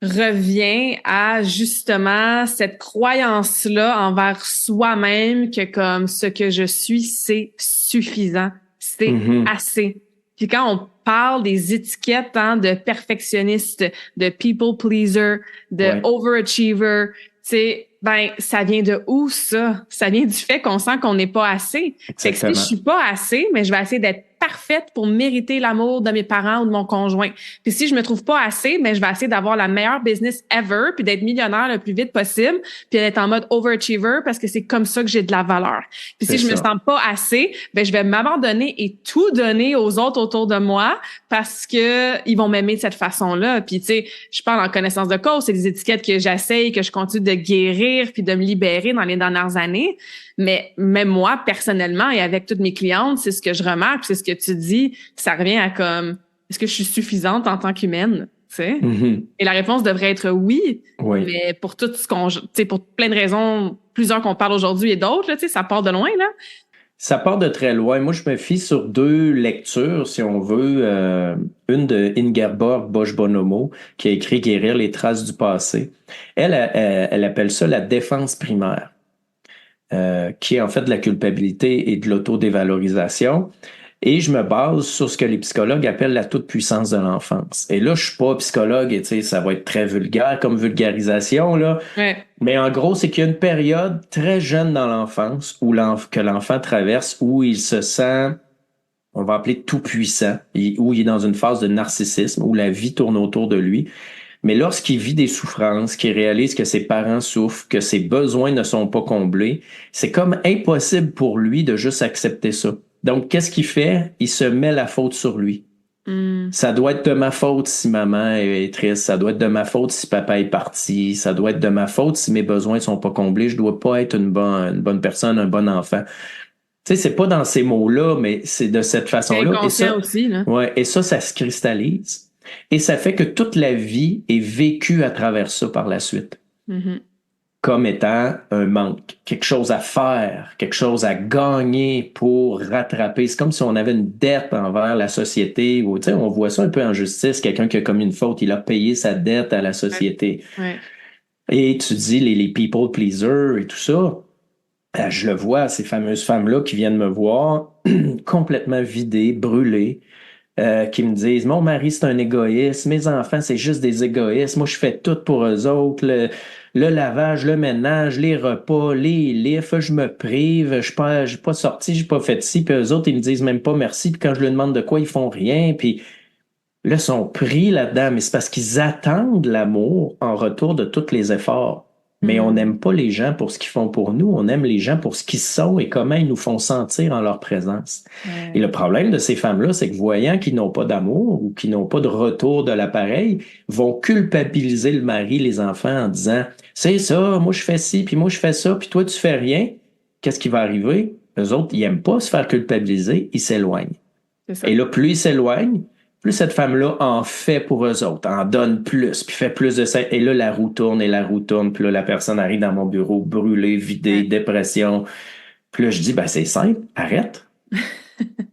revient à justement cette croyance-là envers soi-même que comme ce que je suis, c'est suffisant, c'est assez. Puis quand on parle des étiquettes de perfectionniste, de people pleaser, de overachiever, tu sais, ben ça vient de où ça? Ça vient du fait qu'on sent qu'on n'est pas assez. Fait que si je suis pas assez, mais je vais essayer d'être parfaite pour mériter l'amour de mes parents ou de mon conjoint. Puis si je me trouve pas assez, mais je vais essayer d'avoir la meilleure business ever, puis d'être millionnaire le plus vite possible, puis d'être en mode overachiever parce que c'est comme ça que j'ai de la valeur. Puis si je me sens pas assez, ben je vais m'abandonner et tout donner aux autres autour de moi parce que ils vont m'aimer de cette façon-là. Puis tu sais, je parle en connaissance de cause, c'est des étiquettes que j'essaye, que je continue de guérir puis de me libérer dans les dernières années. Mais même moi, personnellement, et avec toutes mes clientes, c'est ce que je remarque, c'est ce que tu dis, ça revient à comme, est-ce que je suis suffisante en tant qu'humaine? Tu sais? Et la réponse devrait être oui. Mais pour tout ce qu'on, tu sais, pour plein de raisons, plusieurs qu'on parle aujourd'hui et d'autres, là, tu sais, ça part de loin, là. Ça part de très loin. Moi, je me fie sur 2 lectures, si on veut. Une de Ingeborg Bosch-Bonomo, qui a écrit Guérir les traces du passé. Elle appelle ça la défense primaire. Qui est en fait de la culpabilité et de l'autodévalorisation. Et je me base sur ce que les psychologues appellent la toute-puissance de l'enfance. Et là, je suis pas psychologue et tu sais, ça va être très vulgaire comme vulgarisation, là. Mais en gros, c'est qu'il y a une période très jeune dans l'enfance que l'enfant traverse où il se sent, on va appeler tout-puissant, où il est dans une phase de narcissisme, où la vie tourne autour de lui. Mais lorsqu'il vit des souffrances, qu'il réalise que ses parents souffrent, que ses besoins ne sont pas comblés, c'est comme impossible pour lui de juste accepter ça. Donc, qu'est-ce qu'il fait? Il se met la faute sur lui. Ça doit être de ma faute si maman est triste. Ça doit être de ma faute si papa est parti. Ça doit être de ma faute si mes besoins sont pas comblés. Je dois pas être une bonne personne, un bon enfant. Tu sais, c'est pas dans ces mots-là, mais c'est de cette façon-là. Inconscient aussi, là. Ouais, et ça se cristallise. Et ça fait que toute la vie est vécue à travers ça par la suite. Comme étant un manque, quelque chose à faire, quelque chose à gagner pour rattraper. C'est comme si on avait une dette envers la société. Ou, tu sais, on voit ça un peu en justice. Quelqu'un qui a commis une faute, il a payé sa dette à la société. Et tu dis les people pleasers et tout ça. Je le vois, ces fameuses femmes-là qui viennent me voir complètement vidées, brûlées. Qui me disent mon mari c'est un égoïste, mes enfants c'est juste des égoïstes, moi je fais tout pour eux autres, le lavage, le ménage, les repas, les livres, je me prive, j'ai pas sorti, j'ai pas fait ci, puis eux autres ils me disent même pas merci, puis quand je leur demande de quoi ils font rien, puis là ils sont pris là-dedans, mais c'est parce qu'ils attendent l'amour en retour de tous les efforts. Mais on n'aime pas les gens pour ce qu'ils font pour nous, on aime les gens pour ce qu'ils sont et comment ils nous font sentir en leur présence. Et le problème de ces femmes-là, c'est que voyant qu'ils n'ont pas d'amour ou qu'ils n'ont pas de retour de l'appareil, vont culpabiliser le mari, les enfants en disant « C'est ça, moi je fais ci, puis moi je fais ça, puis toi tu fais rien. » Qu'est-ce qui va arriver? Eux autres, ils aiment pas se faire culpabiliser, ils s'éloignent. Et là, plus ils s'éloignent, plus cette femme-là en fait pour eux autres, en donne plus, puis fait plus de ça. Et là, la roue tourne et la roue tourne. Puis là, la personne arrive dans mon bureau brûlée, vidée, dépression. Puis là, je dis, ben c'est simple, arrête.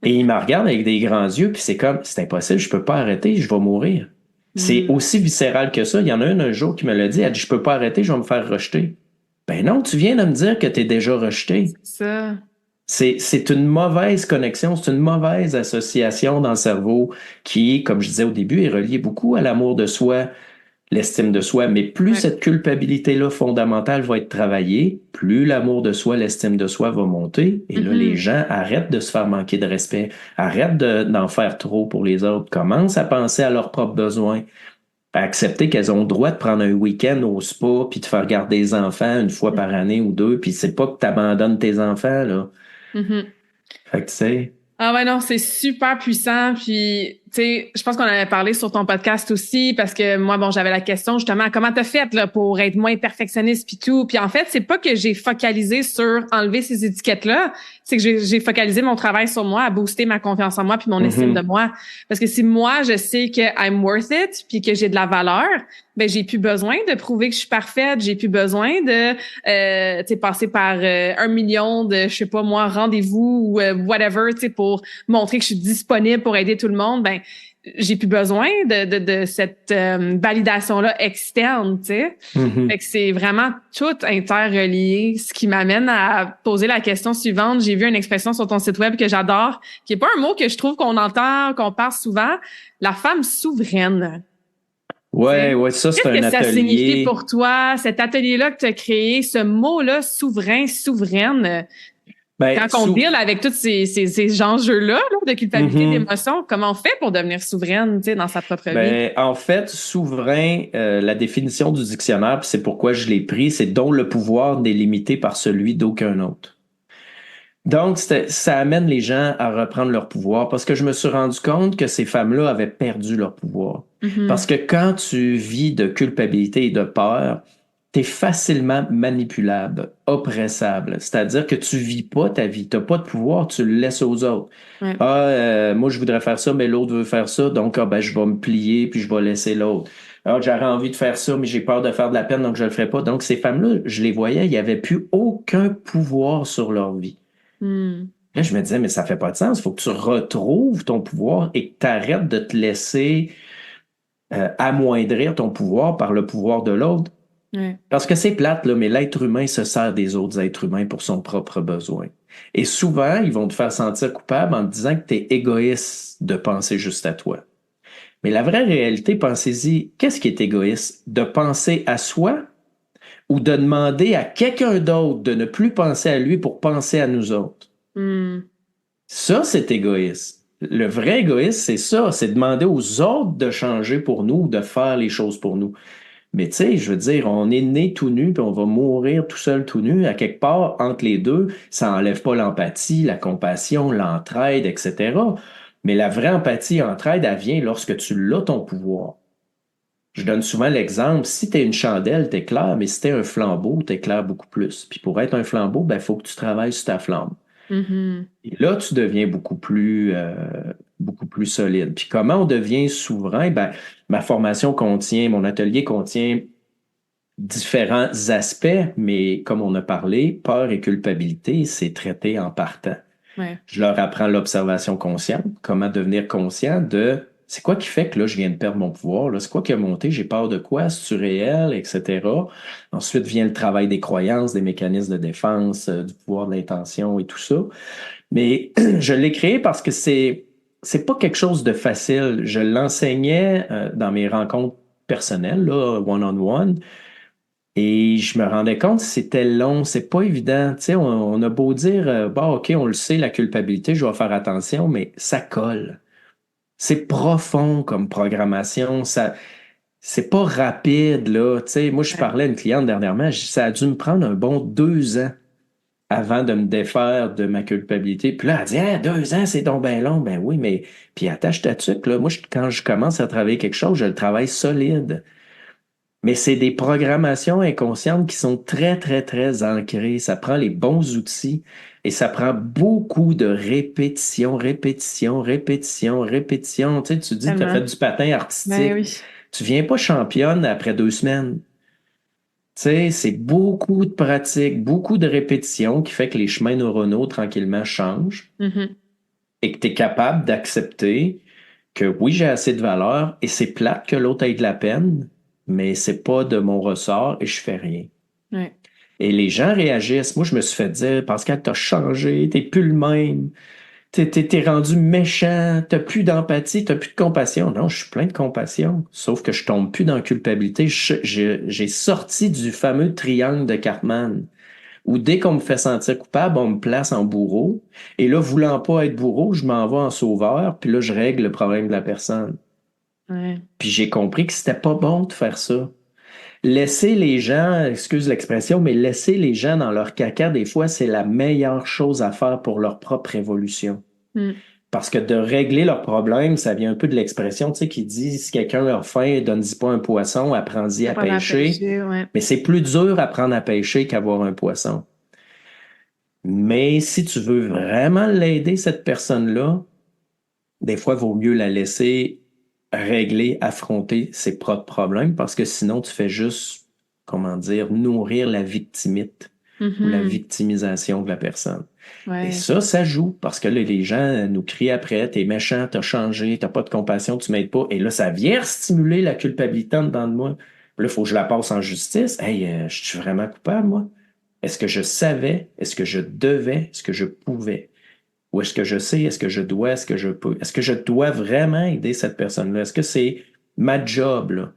Et il me regarde avec des grands yeux, puis c'est comme, c'est impossible, je peux pas arrêter, je vais mourir. C'est aussi viscéral que ça. Il y en a un jour qui me l'a dit, elle dit, je peux pas arrêter, je vais me faire rejeter. Ben non, tu viens de me dire que tu es déjà rejeté. C'est ça. C'est une mauvaise connexion, c'est une mauvaise association dans le cerveau qui, comme je disais au début, est reliée beaucoup à l'amour de soi, l'estime de soi. Mais plus cette culpabilité-là fondamentale va être travaillée, plus l'amour de soi, l'estime de soi va monter. Et là, les gens arrêtent de se faire manquer de respect, arrêtent d'en faire trop pour les autres, commencent à penser à leurs propres besoins, à accepter qu'elles ont le droit de prendre un week-end au spa puis de faire garder les enfants une fois par année ou deux. Puis c'est pas que tu abandonnes tes enfants, là. Fait que tu sais. Ah ouais, non, c'est super puissant. Puis sais, je pense qu'on en avait parlé sur ton podcast aussi, parce que moi, bon, j'avais la question justement, comment t'as fait là pour être moins perfectionniste puis tout. Puis en fait, c'est pas que j'ai focalisé sur enlever ces étiquettes-là, c'est que j'ai focalisé mon travail sur moi, à booster ma confiance en moi puis mon estime de moi. Parce que si moi, je sais que I'm worth it puis que j'ai de la valeur, ben j'ai plus besoin de prouver que je suis parfaite, j'ai plus besoin de tu sais passer par 1 million de je sais pas moi rendez-vous ou whatever, tu sais pour montrer que je suis disponible pour aider tout le monde. Ben j'ai plus besoin de cette validation là externe, tu sais. Fait que c'est vraiment tout interrelié, ce qui m'amène à poser la question suivante. J'ai vu une expression sur ton site web que j'adore, qui est pas un mot que je trouve qu'on entend, qu'on parle souvent, la femme souveraine. Ouais, ça, c'est un atelier. Qu'est-ce que ça signifie pour toi, cet atelier-là que tu as créé, ce mot-là, souverain, souveraine? Quand on deal avec tous ces enjeux-là là, de culpabilité, d'émotion, comment on fait pour devenir souveraine dans sa propre vie? En fait, souverain, la définition du dictionnaire, puis c'est pourquoi je l'ai pris, c'est dont le pouvoir n'est limité par celui d'aucun autre. Donc, ça amène les gens à reprendre leur pouvoir parce que je me suis rendu compte que ces femmes-là avaient perdu leur pouvoir. Parce que quand tu vis de culpabilité et de peur, t'es facilement manipulable, oppressable. C'est-à-dire que tu vis pas ta vie. T'as pas de pouvoir, tu le laisses aux autres. Ouais. Moi, je voudrais faire ça, mais l'autre veut faire ça, donc je vais me plier puis je vais laisser l'autre. Alors, j'aurais envie de faire ça, mais j'ai peur de faire de la peine, donc je le ferai pas. Donc, ces femmes-là, je les voyais, il n'y avait plus aucun pouvoir sur leur vie. Là, je me disais, mais ça fait pas de sens. Il faut que tu retrouves ton pouvoir et que tu arrêtes de te laisser amoindrir ton pouvoir par le pouvoir de l'autre. Parce que c'est plate, là, mais l'être humain se sert des autres êtres humains pour son propre besoin. Et souvent, ils vont te faire sentir coupable en te disant que tu es égoïste de penser juste à toi. Mais la vraie réalité, pensez-y, qu'est-ce qui est égoïste? De penser à soi ou de demander à quelqu'un d'autre de ne plus penser à lui pour penser à nous autres? Ça, c'est égoïste. Le vrai égoïste, c'est ça, c'est demander aux autres de changer pour nous, de faire les choses pour nous. Mais tu sais, je veux dire, on est né tout nu, puis on va mourir tout seul tout nu. À quelque part, entre les deux, ça enlève pas l'empathie, la compassion, l'entraide, etc. Mais la vraie empathie, entraide, elle vient lorsque tu l'as ton pouvoir. Je donne souvent l'exemple, si t'es une chandelle, t'éclaires, mais si t'es un flambeau, t'éclaires beaucoup plus. Puis pour être un flambeau, il faut que tu travailles sur ta flamme. Et là, tu deviens beaucoup plus solide. Puis comment on devient souverain? Ma formation mon atelier contient différents aspects, mais comme on a parlé, peur et culpabilité, c'est traité en partant. Je leur apprends l'observation consciente, comment devenir conscient de c'est quoi qui fait que là, je viens de perdre mon pouvoir, là, c'est quoi qui a monté, j'ai peur de quoi, c'est-tu réel, etc. Ensuite vient le travail des croyances, des mécanismes de défense, du pouvoir de l'intention et tout ça. Mais je l'ai créé parce que c'est pas quelque chose de facile. Je l'enseignais dans mes rencontres personnelles, là, one-on-one, et je me rendais compte que c'était long, c'est pas évident. Tu sais, on a beau dire, OK, on le sait, la culpabilité, je dois faire attention, mais ça colle. C'est profond comme programmation. C'est pas rapide, là. Tu sais, moi, je parlais à une cliente dernièrement, ça a dû me prendre un bon 2 ans avant de me défaire de ma culpabilité. Puis là, elle dit, 2 ans, c'est donc bien long. Ben oui, mais puis attache ta tuque, là. Moi, quand je commence à travailler quelque chose, je le travaille solide. Mais c'est des programmations inconscientes qui sont très, très, très ancrées. Ça prend les bons outils et ça prend beaucoup de répétition, répétition, répétition, répétition. Tu sais, tu dis que tu as fait du patin artistique. Ben oui. Tu viens pas championne après 2 semaines. Tu sais, c'est beaucoup de pratique, beaucoup de répétition qui fait que les chemins neuronaux tranquillement changent et que tu es capable d'accepter que oui, j'ai assez de valeur et c'est plate que l'autre ait de la peine, mais c'est pas de mon ressort et je fais rien. Et les gens réagissent. Moi, je me suis fait dire, Pascal, t'as changé, t'es plus le même. T'es rendu méchant, t'as plus d'empathie, t'as plus de compassion. Non, je suis plein de compassion, sauf que je tombe plus dans la culpabilité. J'ai sorti du fameux triangle de Cartman, où dès qu'on me fait sentir coupable, on me place en bourreau. Et là, voulant pas être bourreau, je m'en vais en sauveur, puis là, je règle le problème de la personne. Puis j'ai compris que c'était pas bon de faire ça. Laisser les gens, excuse l'expression, mais laisser les gens dans leur caca, des fois, c'est la meilleure chose à faire pour leur propre évolution. Parce que de régler leurs problèmes, ça vient un peu de l'expression, tu sais, qui dit si quelqu'un a faim, donne-y pas un poisson, apprends-y à pêcher. Ouais. Mais c'est plus dur apprendre à pêcher qu'avoir un poisson. Mais si tu veux vraiment l'aider, cette personne-là, des fois, il vaut mieux la laisser régler, affronter ses propres problèmes parce que sinon, tu fais juste, comment dire, nourrir la victimite ou la victimisation de la personne. Ouais. Et ça joue parce que là, les gens nous crient après, t'es méchant, t'as changé, t'as pas de compassion, tu m'aides pas. Et là, ça vient stimuler la culpabilité en dedans de moi. Puis là, il faut que je la passe en justice. Hey, je suis vraiment coupable, moi? Est-ce que je savais? Est-ce que je devais? Est-ce que je pouvais? Ou est-ce que je sais? Est-ce que je dois? Est-ce que je peux? Est-ce que je dois vraiment aider cette personne-là? Est-ce que c'est ma job, là?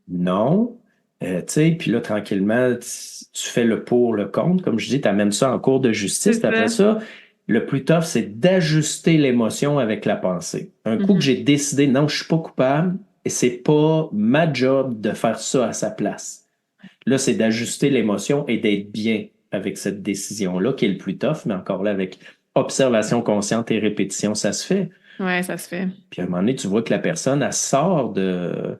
Non. Tu sais, puis là, tranquillement, tu fais le pour, le contre. Comme je dis, tu amènes ça en cours de justice. Puis après ça, le plus tough, c'est d'ajuster l'émotion avec la pensée. Un coup que j'ai décidé, non, je suis pas coupable et c'est pas ma job de faire ça à sa place. Là, c'est d'ajuster l'émotion et d'être bien avec cette décision-là, qui est le plus tough, mais encore là, avec observation consciente et répétition, ça se fait. Ouais, ça se fait. Puis à un moment donné, tu vois que la personne, elle sort de...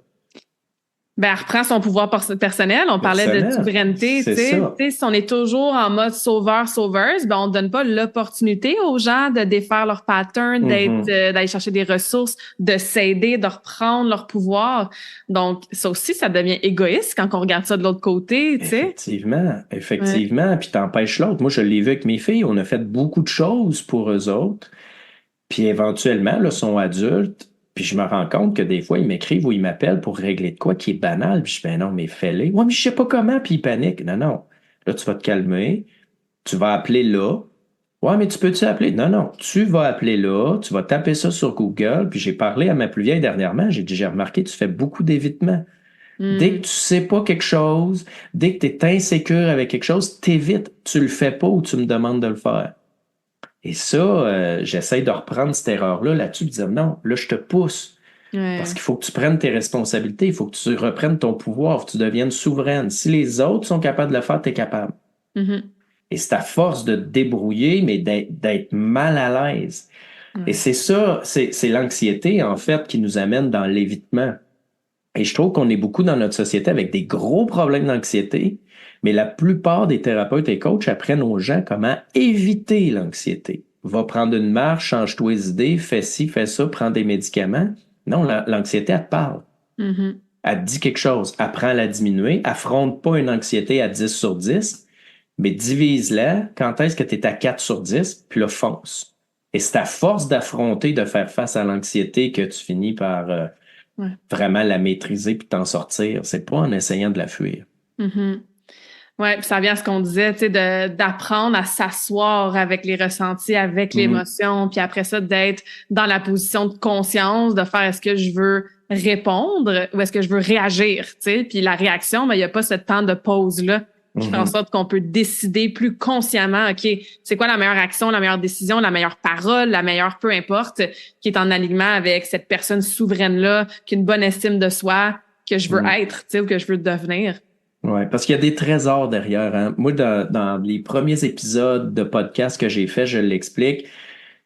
Ben, elle reprend son pouvoir personnel. On parlait de souveraineté, tu sais. Si on est toujours en mode sauveur-sauveuse, ben, on ne donne pas l'opportunité aux gens de défaire leur pattern, d'aller chercher des ressources, de s'aider, de reprendre leur pouvoir. Donc, ça aussi, ça devient égoïste quand on regarde ça de l'autre côté, tu sais. Effectivement. Ouais. Puis t'empêches l'autre. Moi, je l'ai vu avec mes filles. On a fait beaucoup de choses pour eux autres. Puis éventuellement, là, sont adultes. Puis je me rends compte que des fois, ils m'écrivent ou ils m'appellent pour régler de quoi qui est banal. Puis je dis, ben non, mais fais-le. Ouais, mais je sais pas comment. Puis ils paniquent. Non. Là, tu vas te calmer. Tu vas appeler là. Ouais, mais tu peux-tu appeler? Non. Tu vas appeler là. Tu vas taper ça sur Google. Puis j'ai parlé à ma plus vieille dernièrement. J'ai dit, j'ai remarqué, tu fais beaucoup d'évitement. Dès que tu sais pas quelque chose, dès que tu es insécure avec quelque chose, t'évites. Tu le fais pas ou tu me demandes de le faire. Et ça, j'essaie de reprendre cette erreur-là là-dessus, de dire non, là, je te pousse. Ouais. Parce qu'il faut que tu prennes tes responsabilités, il faut que tu reprennes ton pouvoir, que tu deviennes souveraine. Si les autres sont capables de le faire, tu es capable. Et c'est à force de te débrouiller, mais d'être mal à l'aise. Et c'est ça, c'est l'anxiété, en fait, qui nous amène dans l'évitement. Et je trouve qu'on est beaucoup dans notre société avec des gros problèmes d'anxiété, mais la plupart des thérapeutes et coachs apprennent aux gens comment éviter l'anxiété. Va prendre une marche, change-toi les idées, fais ci, fais ça, prends des médicaments. Non, l'anxiété, elle te parle. Elle te dit quelque chose. Apprends à la diminuer. Affronte pas une anxiété à 10 sur 10, mais divise-la. Quand est-ce que tu es à 4 sur 10, puis là, fonce. Et c'est à force d'affronter, de faire face à l'anxiété que tu finis par... vraiment la maîtriser puis t'en sortir. C'est pas en essayant de la fuir. Ouais, puis ça vient à ce qu'on disait, tu sais, d'apprendre à s'asseoir avec les ressentis, avec l'émotion, puis après ça, d'être dans la position de conscience, de faire est-ce que je veux répondre ou est-ce que je veux réagir, tu sais. Puis la réaction, ben, il n'y a pas ce temps de pause-là qui fait en sorte qu'on peut décider plus consciemment, OK, c'est quoi la meilleure action, la meilleure décision, la meilleure parole, la meilleure peu importe, qui est en alignement avec cette personne souveraine-là, qui a une bonne estime de soi, que je veux être, tu sais, ou que je veux devenir. Oui, parce qu'il y a des trésors derrière. Hein. Moi, dans les premiers épisodes de podcast que j'ai fait, je l'explique,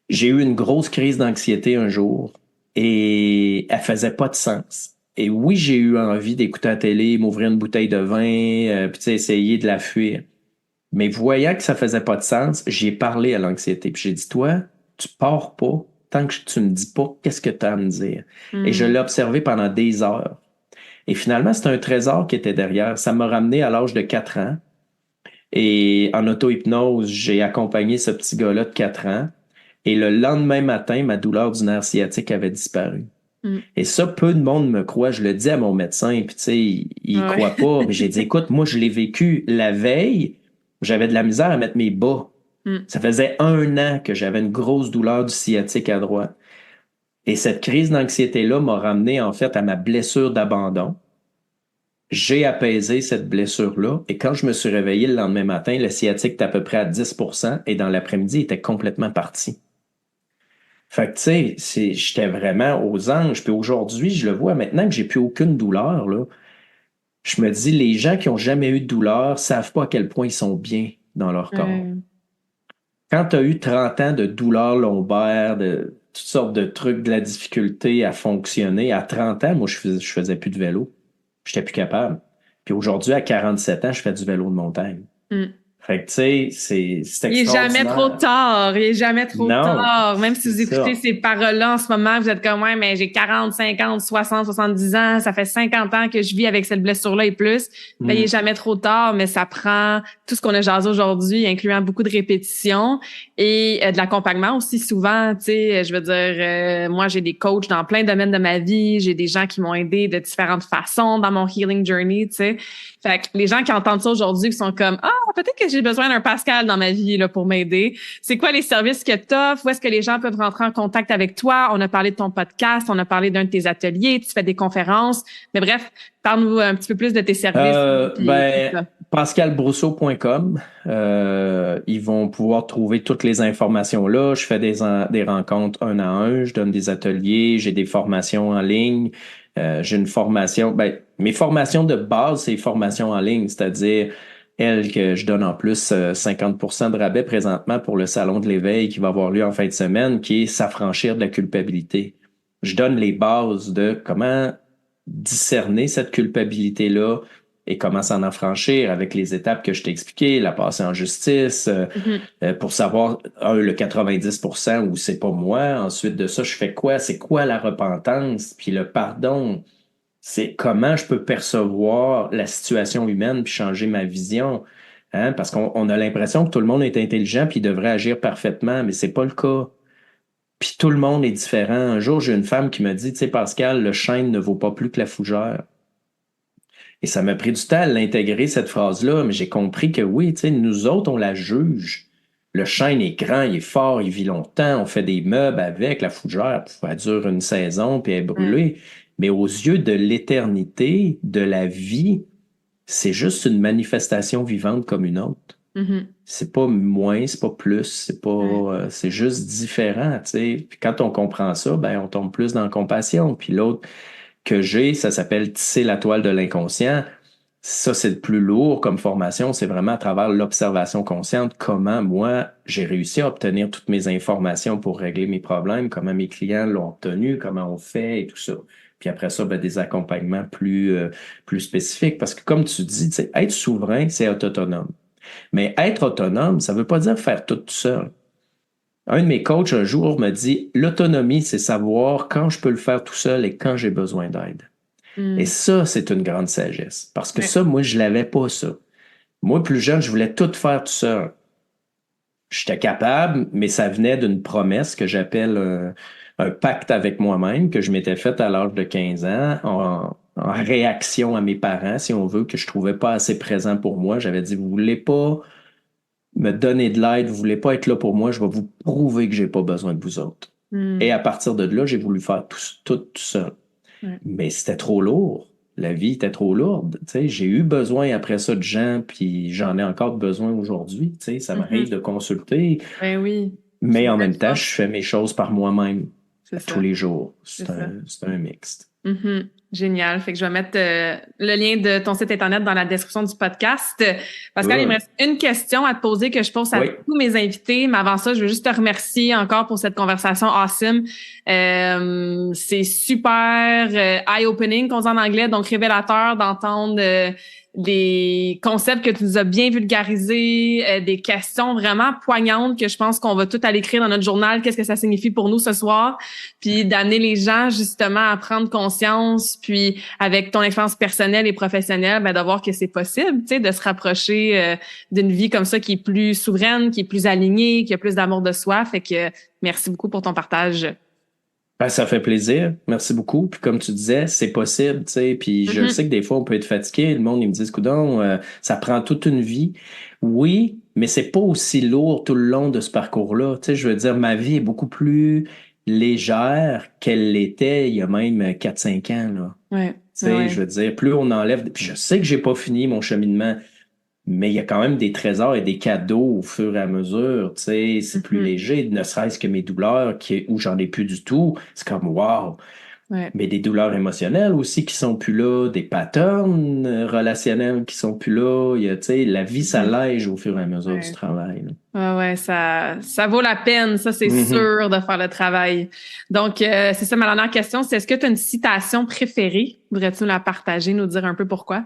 j'ai eu une grosse crise d'anxiété un jour et elle faisait pas de sens. Et oui, j'ai eu envie d'écouter la télé, m'ouvrir une bouteille de vin, puis essayer de la fuir. Mais voyant que ça faisait pas de sens, j'ai parlé à l'anxiété. Puis j'ai dit, toi, tu pars pas tant que tu me dis pas qu'est-ce que tu as à me dire. Et je l'ai observé pendant des heures. Et finalement, c'est un trésor qui était derrière. Ça m'a ramené à l'âge de 4 ans. Et en auto-hypnose, j'ai accompagné ce petit gars-là de 4 ans. Et le lendemain matin, ma douleur du nerf sciatique avait disparu. Et ça, peu de monde me croit. Je le dis à mon médecin, puis tu sais, il croit pas. Mais j'ai dit, écoute, moi, je l'ai vécu la veille. J'avais de la misère à mettre mes bas. Ça faisait 1 an que j'avais une grosse douleur du sciatique à droite. Et cette crise d'anxiété-là m'a ramené, en fait, à ma blessure d'abandon. J'ai apaisé cette blessure-là. Et quand je me suis réveillé le lendemain matin, le sciatique était à peu près à 10% et dans l'après-midi, il était complètement parti. Fait que, tu sais, j'étais vraiment aux anges. Puis aujourd'hui, je le vois maintenant que j'ai plus aucune douleur, là. Je me dis, les gens qui ont jamais eu de douleur savent pas à quel point ils sont bien dans leur corps. quand tu as eu 30 ans de douleurs lombaires, de toutes sortes de trucs, de la difficulté à fonctionner, à 30 ans, moi, je faisais plus de vélo. J'étais plus capable. Puis aujourd'hui, à 47 ans, je fais du vélo de montagne. Mm. Fait que, tu sais, c'est Il est jamais trop extraordinaire. tard. Il est jamais trop Non, tard. Même si c'est vous écoutez ça. ces paroles-là en ce moment, vous êtes comme, ouais, mais j'ai 40, 50, 60, 70 ans. Ça fait 50 ans que je vis avec cette blessure-là et plus. Ben, il est Mm. jamais trop tard, mais ça prend tout ce qu'on a jasé aujourd'hui, incluant beaucoup de répétitions et de l'accompagnement aussi souvent. Tu sais, je veux dire, moi, j'ai des coachs dans plein de domaines de ma vie. J'ai des gens qui m'ont aidé de différentes façons dans mon healing journey, tu sais. Fait que les gens qui entendent ça aujourd'hui, qui sont comme, ah, peut-être que j'ai besoin d'un Pascal dans ma vie là pour m'aider. C'est quoi les services que tu offres? Où est-ce que les gens peuvent rentrer en contact avec toi? On a parlé de ton podcast, on a parlé d'un de tes ateliers, tu fais des conférences. Mais bref, parle-nous un petit peu plus de tes services. Puis tout Ben, ça. pascalbrousseau.com. Ils vont pouvoir trouver toutes les informations là. Je fais des rencontres un à un, je donne des ateliers, j'ai des formations en ligne. J'ai une formation, ben, mes formations de base, c'est les formations en ligne, c'est-à-dire elles que je donne en plus 50% de rabais présentement pour le Salon de l'éveil qui va avoir lieu en fin de semaine, qui est s'affranchir de la culpabilité. Je donne les bases de comment discerner cette culpabilité-là et comment s'en affranchir avec les étapes que je t'ai expliquées, la passer en justice, Mhm. pour savoir, le 90% où c'est pas moi. Ensuite de ça, je fais quoi? C'est quoi la repentance? Puis le pardon, c'est comment je peux percevoir la situation humaine puis changer ma vision. Hein? Parce qu'on a l'impression que tout le monde est intelligent puis devrait agir parfaitement, mais c'est pas le cas. Puis tout le monde est différent. Un jour, j'ai une femme qui me dit, tu sais, Pascal, le chêne ne vaut pas plus que la fougère. Et ça m'a pris du temps à l'intégrer, cette phrase-là, mais j'ai compris que oui, tu sais, nous autres, on la juge. Le chêne est grand, il est fort, il vit longtemps, on fait des meubles avec la fougère, elle dure une saison, puis elle est Ouais. brûlée. Mais aux yeux de l'éternité, de la vie, c'est juste une manifestation vivante comme une autre. Mhm. C'est pas moins, c'est pas plus, Ouais. c'est juste différent, tu sais. Puis quand on comprend ça, ben on tombe plus dans la compassion. Puis l'autre que j'ai, ça s'appelle tisser la toile de l'inconscient. Ça, c'est le plus lourd comme formation. C'est vraiment à travers l'observation consciente, comment moi, j'ai réussi à obtenir toutes mes informations pour régler mes problèmes, comment mes clients l'ont obtenu, comment on fait et tout ça. Puis après ça, ben, des accompagnements plus spécifiques. Parce que comme tu dis, tu sais, être souverain, c'est être autonome. Mais être autonome, ça veut pas dire faire tout seul. Un de mes coachs un jour me dit, l'autonomie, c'est savoir quand je peux le faire tout seul et quand j'ai besoin d'aide. Et Mm. ça, c'est une grande sagesse. Parce que Ouais. ça, moi, je l'avais pas, ça. Moi, plus jeune, je voulais tout faire tout seul. J'étais capable, mais ça venait d'une promesse que j'appelle un pacte avec moi-même que je m'étais fait à l'âge de 15 ans en réaction à mes parents, si on veut, que je trouvais pas assez présent pour moi. J'avais dit, vous voulez pas me donner de l'aide, vous voulez pas être là pour moi, je vais vous prouver que j'ai pas besoin de vous autres. Et Mm. à partir de là, j'ai voulu faire tout seul. Ouais. Mais c'était trop lourd. La vie était trop lourde. Tu sais, j'ai eu besoin après ça de gens, puis j'en ai encore besoin aujourd'hui. Tu sais, ça m'arrive Mhm. de consulter, Ben oui. C'est mais une en belle même temps, je force. fais mes choses par moi-même C'est tous ça. les jours. C'est ça. C'est un mixte. Mhm. Génial. Fait que je vais mettre le lien de ton site Internet dans la description du podcast. Pascal, il me Good. reste une question à te poser que je pose à Oui. tous mes invités. Mais avant ça, je veux juste te remercier encore pour cette conversation awesome. C'est super eye-opening, qu'on dit en anglais, donc révélateur d'entendre des concepts que tu nous as bien vulgarisés, des questions vraiment poignantes que je pense qu'on va tout aller écrire dans notre journal. Qu'est-ce que ça signifie pour nous ce soir? Puis d'amener les gens justement à prendre conscience, puis avec ton expérience personnelle et professionnelle, ben de voir que c'est possible, tu sais, de se rapprocher d'une vie comme ça qui est plus souveraine, qui est plus alignée, qui a plus d'amour de soi. Fait que merci beaucoup pour ton partage. Ben, ça fait plaisir. Merci beaucoup. Puis comme tu disais, c'est possible, tu sais. Puis je sais Mhm. que des fois, on peut être fatigué. Le monde, ils me disent, coudonc, ça prend toute une vie. Oui, mais c'est pas aussi lourd tout le long de ce parcours-là. Tu sais, je veux dire, ma vie est beaucoup plus légère qu'elle l'était il y a même 4 5 ans, là. Ouais, Tu ouais, sais, je ouais. veux dire, plus on enlève. Puis je sais que j'ai pas fini mon cheminement. Mais il y a quand même des trésors et des cadeaux au fur et à mesure. Tu sais, c'est plus Mhm. léger, ne serait-ce que mes douleurs où j'en ai plus du tout. C'est comme wow. Ouais. Mais des douleurs émotionnelles aussi qui sont plus là, des patterns relationnels qui sont plus là. Tu sais, la vie s'allège au fur et à mesure du travail. Ouais, ça vaut la peine, ça, c'est Mm-hmm. sûr, de faire le travail. Donc, c'est ça ma dernière question, c'est est-ce que tu as une citation préférée? Voudrais-tu nous la partager, nous dire un peu pourquoi?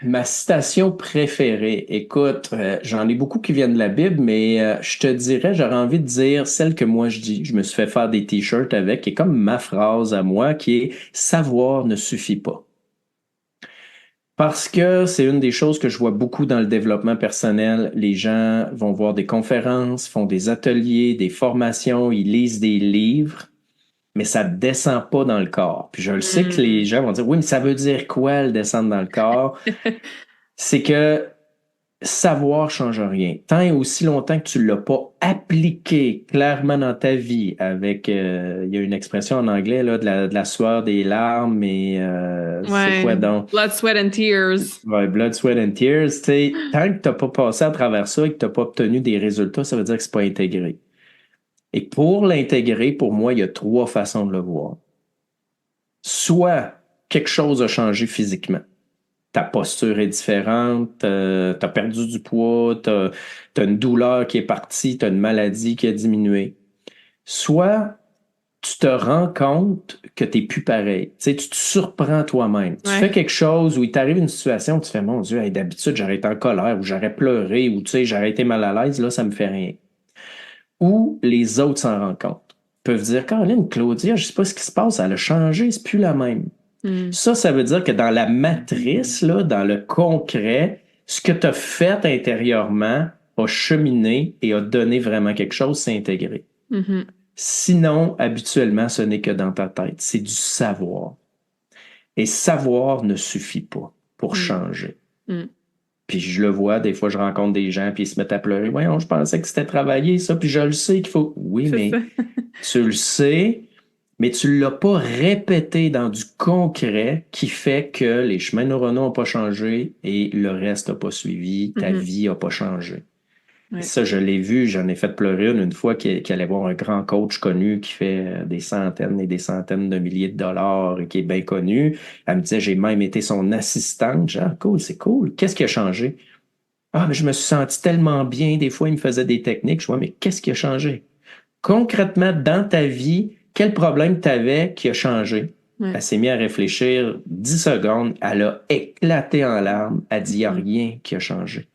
Ma citation préférée, écoute, j'en ai beaucoup qui viennent de la Bible, mais je te dirais, j'aurais envie de dire celle que moi je dis. Je me suis fait faire des t-shirts avec, qui est comme ma phrase à moi, qui est savoir ne suffit pas. Parce que c'est une des choses que je vois beaucoup dans le développement personnel. Les gens vont voir des conférences, font des ateliers, des formations, ils lisent des livres, mais ça ne descend pas dans le corps. Puis je le sais que les gens vont dire, oui, mais ça veut dire quoi le descendre dans le corps? C'est que savoir change rien. Tant et aussi longtemps que tu l'as pas appliqué clairement dans ta vie avec, il y a une expression en anglais, là, de la sueur des larmes et c'est quoi donc? Blood, sweat and tears. Ouais, blood, sweat and tears. Tu sais, tant que tu n'as pas passé à travers ça et que tu n'as pas obtenu des résultats, ça veut dire que c'est pas intégré. Et pour l'intégrer, pour moi, il y a 3 façons de le voir. Soit quelque chose a changé physiquement. Ta posture est différente, tu as perdu du poids, tu as une douleur qui est partie, tu as une maladie qui a diminué. Soit tu te rends compte que tu n'es plus pareil. Tu sais, tu te surprends toi-même. Tu fais quelque chose où il t'arrive une situation où tu fais, mon Dieu, hey, d'habitude, j'aurais été en colère ou j'aurais pleuré ou tu sais, j'aurais été mal à l'aise, là, ça me fait rien. Ou les autres s'en rendent compte. Ils peuvent dire, Caroline, Claudia, je sais pas ce qui se passe, elle a changé, c'est plus la même. Ça veut dire que dans la matrice, là, dans le concret, ce que tu as fait intérieurement a cheminé et a donné vraiment quelque chose, c'est intégré. Mm-hmm. Sinon, habituellement, ce n'est que dans ta tête. C'est du savoir. Et savoir ne suffit pas pour changer. Puis je le vois, des fois, je rencontre des gens, puis ils se mettent à pleurer. Voyons, je pensais que c'était travaillé, ça, puis je le sais qu'il faut... Oui, mais tu le sais, mais tu ne l'as pas répété dans du concret qui fait que les chemins neuronaux n'ont pas changé et le reste n'a pas suivi, ta vie n'a pas changé. Ouais. Ça, je l'ai vu, j'en ai fait pleurer une fois qui allait voir un grand coach connu qui fait des centaines et des centaines de milliers de dollars et qui est bien connu. Elle me disait, j'ai même été son assistante. Genre, cool, c'est cool. Qu'est-ce qui a changé? Ah, mais je me suis senti tellement bien. Des fois, il me faisait des techniques. Je vois, mais qu'est-ce qui a changé? Concrètement, dans ta vie, quel problème tu avais qui a changé? Ouais. Elle s'est mise à réfléchir 10 secondes. Elle a éclaté en larmes. Elle dit, il n'y a rien qui a changé.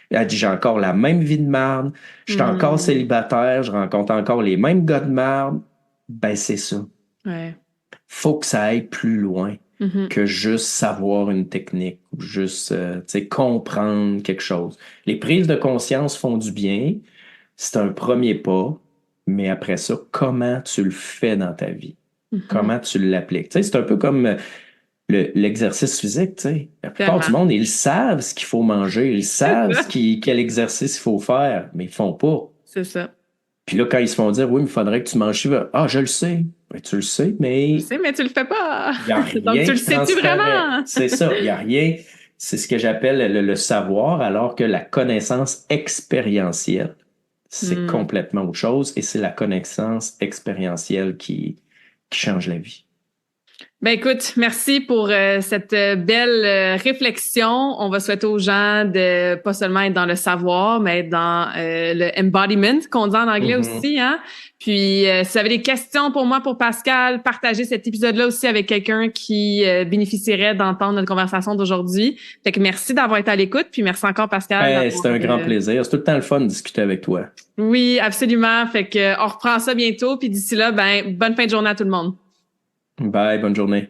Elle dit, j'ai encore la même vie de marde, je suis encore célibataire, je rencontre encore les mêmes gars de marde. Ben, c'est ça. Ouais. Faut que ça aille plus loin que juste savoir une technique ou juste comprendre quelque chose. Les prises de conscience font du bien, c'est un premier pas, mais après ça, comment tu le fais dans ta vie? Comment tu l'appliques? C'est un peu comme... l'exercice physique, tu sais. La plupart du monde, ils savent ce qu'il faut manger, ils savent quel exercice il faut faire, mais ils font pas. C'est ça. Puis là, quand ils se font dire, oui, mais il faudrait que tu manges ça. Ah, je le sais. Ben, tu le sais, mais... Je sais, mais tu le fais pas. Il y a rien. Donc, tu le sais-tu vraiment? C'est ça, il n'y a rien. C'est ce que j'appelle le savoir, alors que la connaissance expérientielle, c'est complètement autre chose, et c'est la connaissance expérientielle qui change la vie. Ben écoute, merci pour cette belle réflexion. On va souhaiter aux gens de pas seulement être dans le savoir, mais être dans le embodiment, qu'on dit en anglais aussi, hein. Puis si vous avez des questions pour moi, pour Pascal, partagez cet épisode-là aussi avec quelqu'un qui bénéficierait d'entendre notre conversation d'aujourd'hui. Fait que merci d'avoir été à l'écoute, puis merci encore Pascal. C'était un grand plaisir. C'est tout le temps le fun de discuter avec toi. Oui, absolument. Fait que on reprend ça bientôt, puis d'ici là, ben bonne fin de journée à tout le monde. Bye, bonne journée.